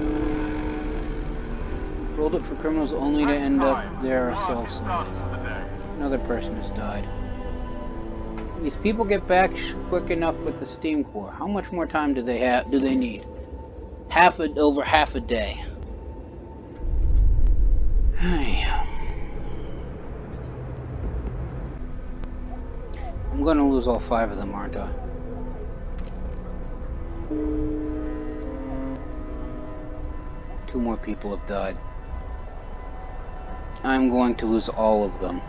Rolled it for criminals only to end up there ourselves someday. Another person has died. These people get back quick enough with the steam core. How much more time do they have? Do they need? Over half a day. I'm gonna lose all 5 of them, aren't I? Two more people have died. I'm going to lose all of them.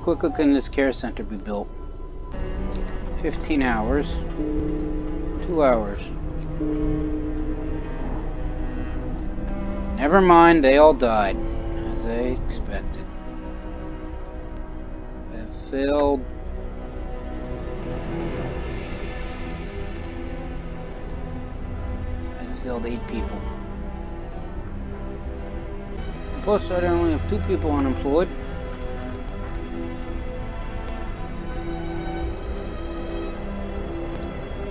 How quickly can this care center be built? 15 hours. 2 hours. Never mind, they all died, as I expected. I failed. I failed 8 people. Plus, I only have 2 people unemployed.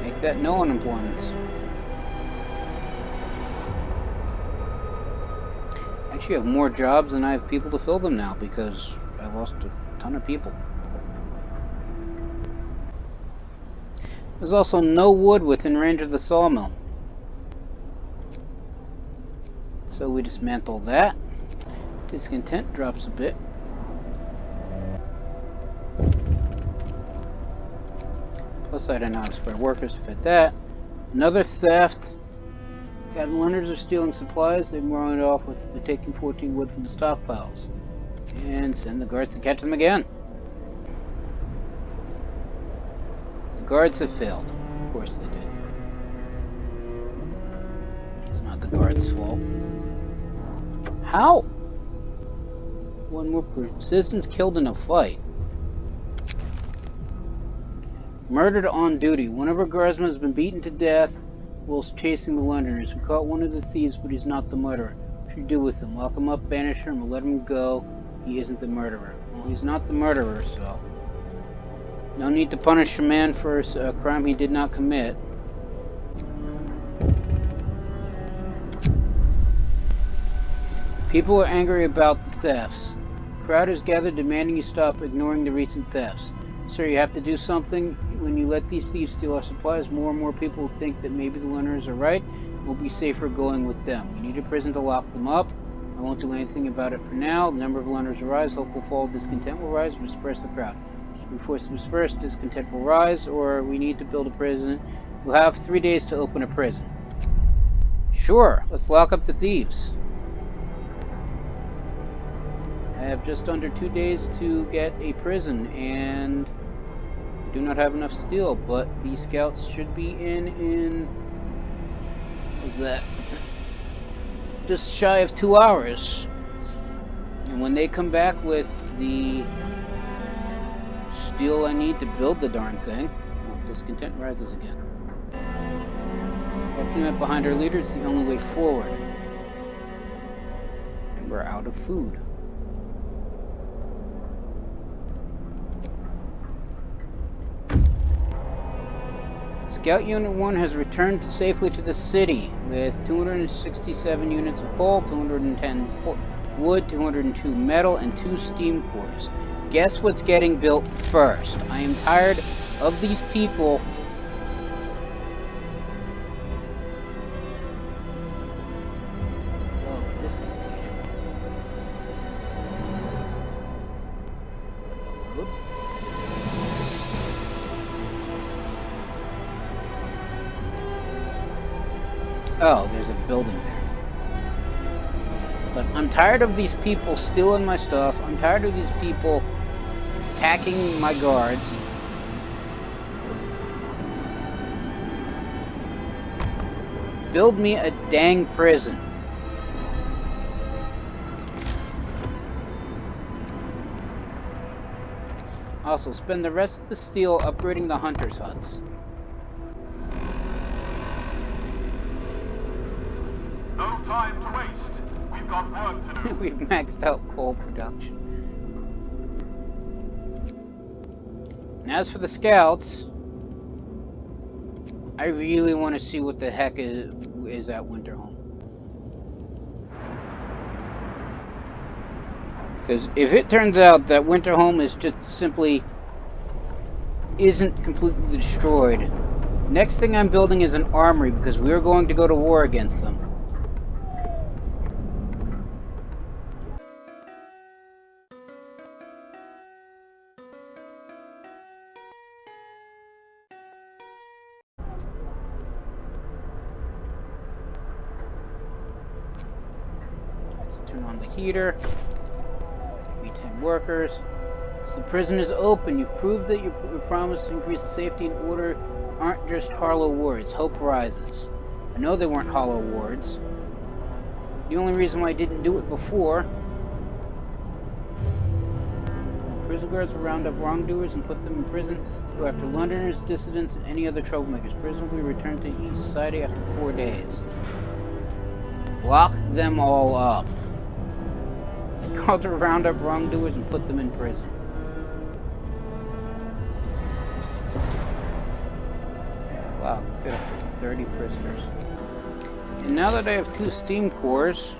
Make that no unemployments. I actually have more jobs than I have people to fill them now because I lost a ton of people. There's also no wood within range of the sawmill. So we dismantle that. Discontent drops a bit. Plus I don't have spare workers to fit that. Another theft. Captain Leonards are stealing supplies. They've run it off with they're taking 14 wood from the stockpiles. And send the guards to catch them again. The guards have failed. Of course they did. It's not the guards' fault. How? One more citizens killed in a fight. Murdered on duty. One of our guardsmen has been beaten to death whilst chasing the Londoners. We caught one of the thieves, but he's not the murderer. What should we do with him? Lock him up, banish him, or let him go? He isn't the murderer. Well, he's not the murderer, so... No need to punish a man for a crime he did not commit. People are angry about the thefts. The crowd is gathered demanding you stop ignoring the recent thefts. Sir, you have to do something. When you let these thieves steal our supplies, more and more people will think that maybe the Londoners are right. We'll be safer going with them. We need a prison to lock them up. I won't do anything about it for now. The number of Londoners will rise. Hope will fall. Discontent will rise. We disperse the crowd. Should we force them to disperse? Discontent will rise. Or we need to build a prison. We'll have 3 days to open a prison. Sure. Let's lock up the thieves. I have just under 2 days to get a prison, and I do not have enough steel, but the scouts should be in what's that? Just shy of 2 hours. And when they come back with the steel I need to build the darn thing, oh, discontent rises again. Optimism behind our leader is the only way forward. And we're out of food. Scout Unit 1 has returned safely to the city with 267 units of coal, 210 wood, 202 metal, and 2 steam cores. Guess what's getting built first? I am tired of these people. Oh, this one. Load. Oh, there's a building there. But I'm tired of these people stealing my stuff. I'm tired of these people attacking my guards. Build me a dang prison. Also, spend the rest of the steel upgrading the hunters' huts. No time to waste. We've got work to do. We've maxed out coal production. And as for the scouts, I really want to see what the heck is at Winterhome. Because if it turns out that Winterhome is just simply isn't completely destroyed, next thing I'm building is an armory because we're going to go to war against them. Turn on the heater. Give me 10 workers. So the prison is open. You've proved that your promise to increase safety and order aren't just hollow words. Hope rises. I know they weren't hollow words. The only reason why I didn't do it before. Prison guards will round up wrongdoers and put them in prison. Go after Londoners, dissidents, and any other troublemakers. Prison will be returned to East Society after 4 days. Lock them all up. Called to round up wrongdoers and put them in prison. Wow, fit up to 30 prisoners. And now that I have 2 steam cores,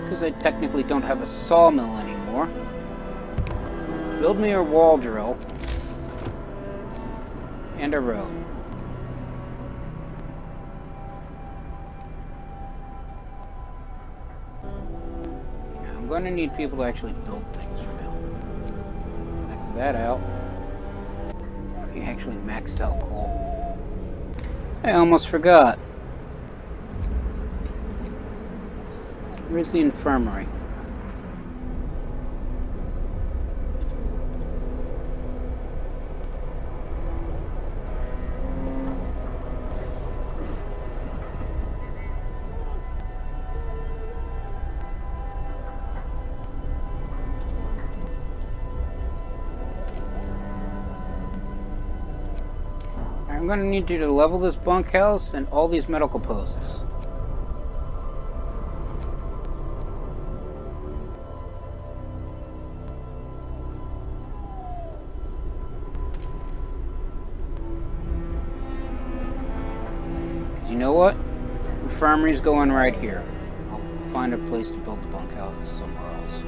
because I technically don't have a sawmill anymore, build me a wall drill and a road. I'm going to need people to actually build things for now. Max that out. We actually maxed out coal. I almost forgot. Where's the infirmary? I'm going to need you to level this bunkhouse and all these medical posts. Because you know what? Infirmary's going right here. I'll find a place to build the bunkhouse somewhere else.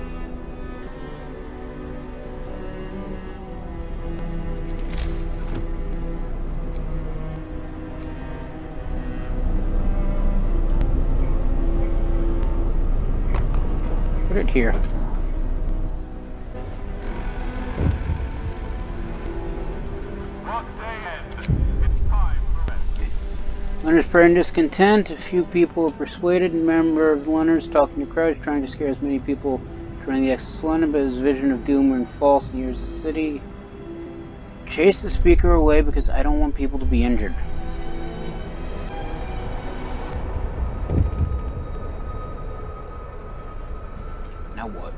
Put it here. Work day end. It's time for rest. Londoners spreading discontent. A few people are persuaded. A member of Londoners talking to crowds, trying to scare as many people joining the access to London, but his vision of doom ring false in the ears of the city. Chase the speaker away because I don't want people to be injured. Now what?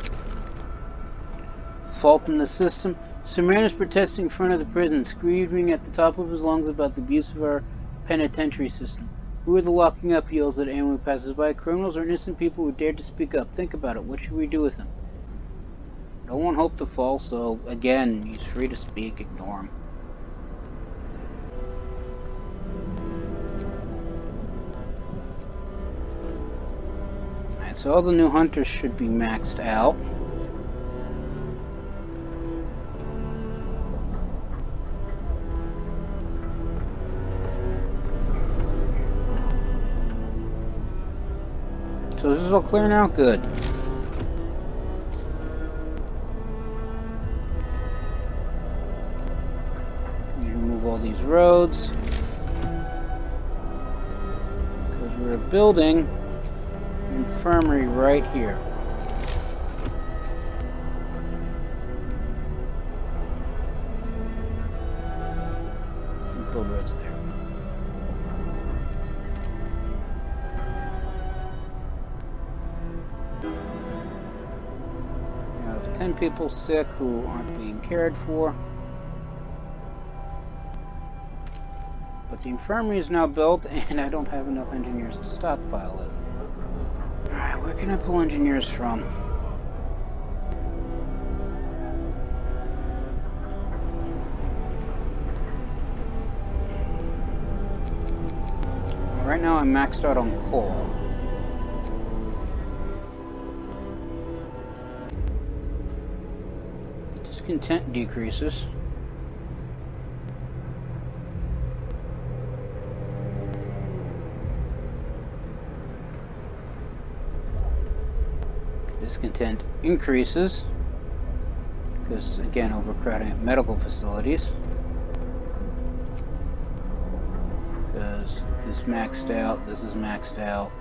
Fault in the system? Some man is protesting in front of the prison, screaming at the top of his lungs about the abuse of our penitentiary system. Who are the locking up, he yells at anyone who passes by? Criminals or innocent people who dare to speak up? Think about it. What should we do with them? No one hoped to fall, so again, he's free to speak. Ignore him. Alright, so all the new hunters should be maxed out. So this is all clear now? Good. You remove all these roads. Because we're building an infirmary right here. Build roads there. We have 10 people sick who aren't being cared for. But the infirmary is now built and I don't have enough engineers to stockpile it. Alright, where can I pull engineers from? Right now I'm maxed out on coal. Discontent decreases. Discontent increases. Because, again, overcrowding at medical facilities. Because this maxed out, this is maxed out.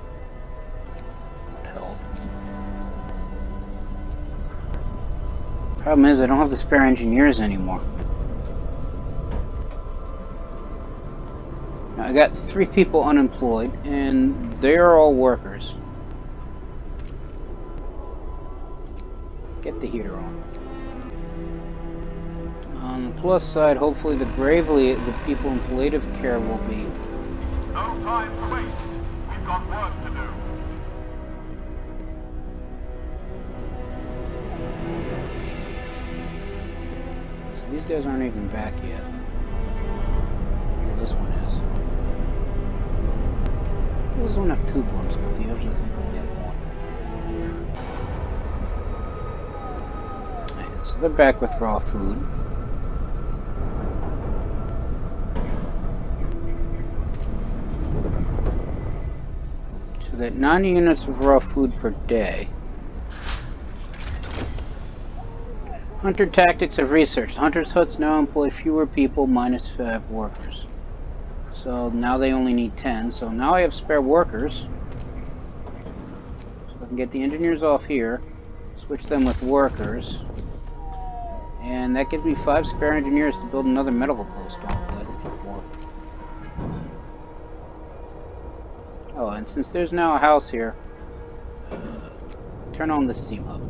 Health. Problem is, I don't have the spare engineers anymore. Now, I got 3 people unemployed, and they are all workers. Get the heater on. On the plus side, hopefully the people in palliative care will be. No time to waste. We've got work to do. So these guys aren't even back yet. Well, this one is. This one have 2 blimps, but the others I think only have 1. Right, so they're back with raw food. So that 90 units of raw food per day. Hunter tactics of research. Hunters' huts now employ fewer people minus 5 workers. So now they only need 10. So now I have spare workers. So I can get the engineers off here, switch them with workers. And that gives me 5 spare engineers to build another medical post on with. Oh, and since there's now a house here, turn on the steam hub.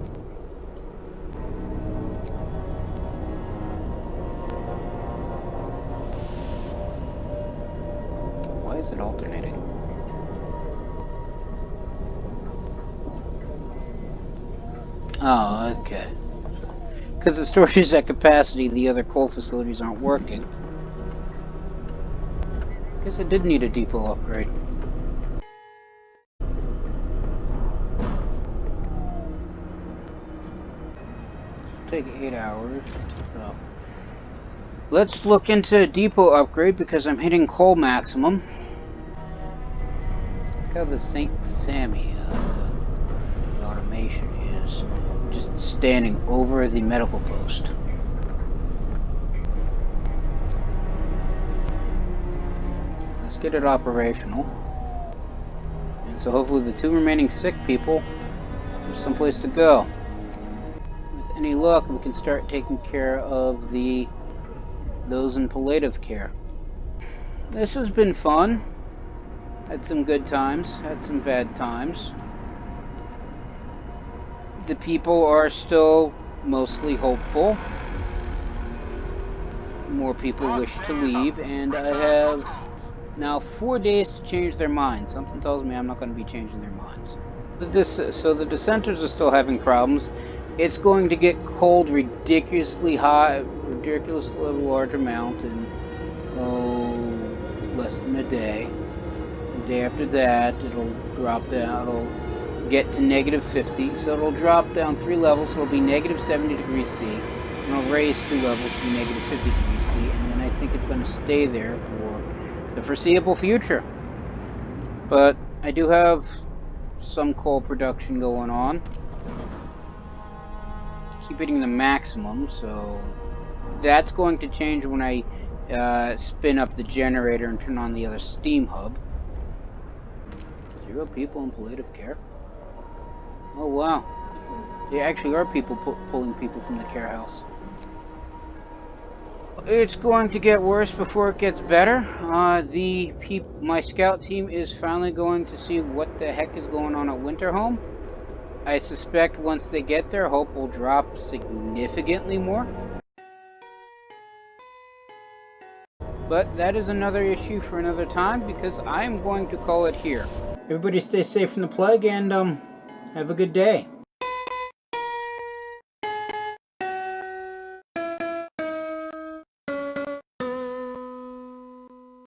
Why is it alternating? Oh, okay. Because the storage is at capacity, the other coal facilities aren't working. Guess I did need a depot upgrade. Take 8 hours. So let's look into a depot upgrade because I'm hitting coal maximum. Look how the St. Sammy automation is just standing over the medical post. Let's get it operational. And so hopefully the 2 remaining sick people have someplace to go. Any luck, we can start taking care of those in palliative care. This has been fun. Had some good times, had some bad times. the people are still mostly hopeful. More people wish to leave, and I have now 4 days to change their minds. Something tells me I'm not going to be changing their minds. So the dissenters are still having problems. It's going to get cold ridiculously high, ridiculously large amount in, less than a day. The day after that, it'll drop down. It'll get to negative 50, so it'll drop down 3 levels. So it'll be negative 70 degrees C, and it'll raise 2 levels to be negative 50 degrees C, and then I think it's going to stay there for the foreseeable future. But I do have some coal production going on. Keep hitting the maximum, so that's going to change when I spin up the generator and turn on the other steam hub. 0 people in palliative care. Oh wow, there actually are people pulling people from the care house. It's going to get worse before it gets better. My scout team is finally going to see what the heck is going on at Winterhome. I suspect once they get there, hope will drop significantly more. But that is another issue for another time, because I'm going to call it here. Everybody stay safe from the plague, and have a good day.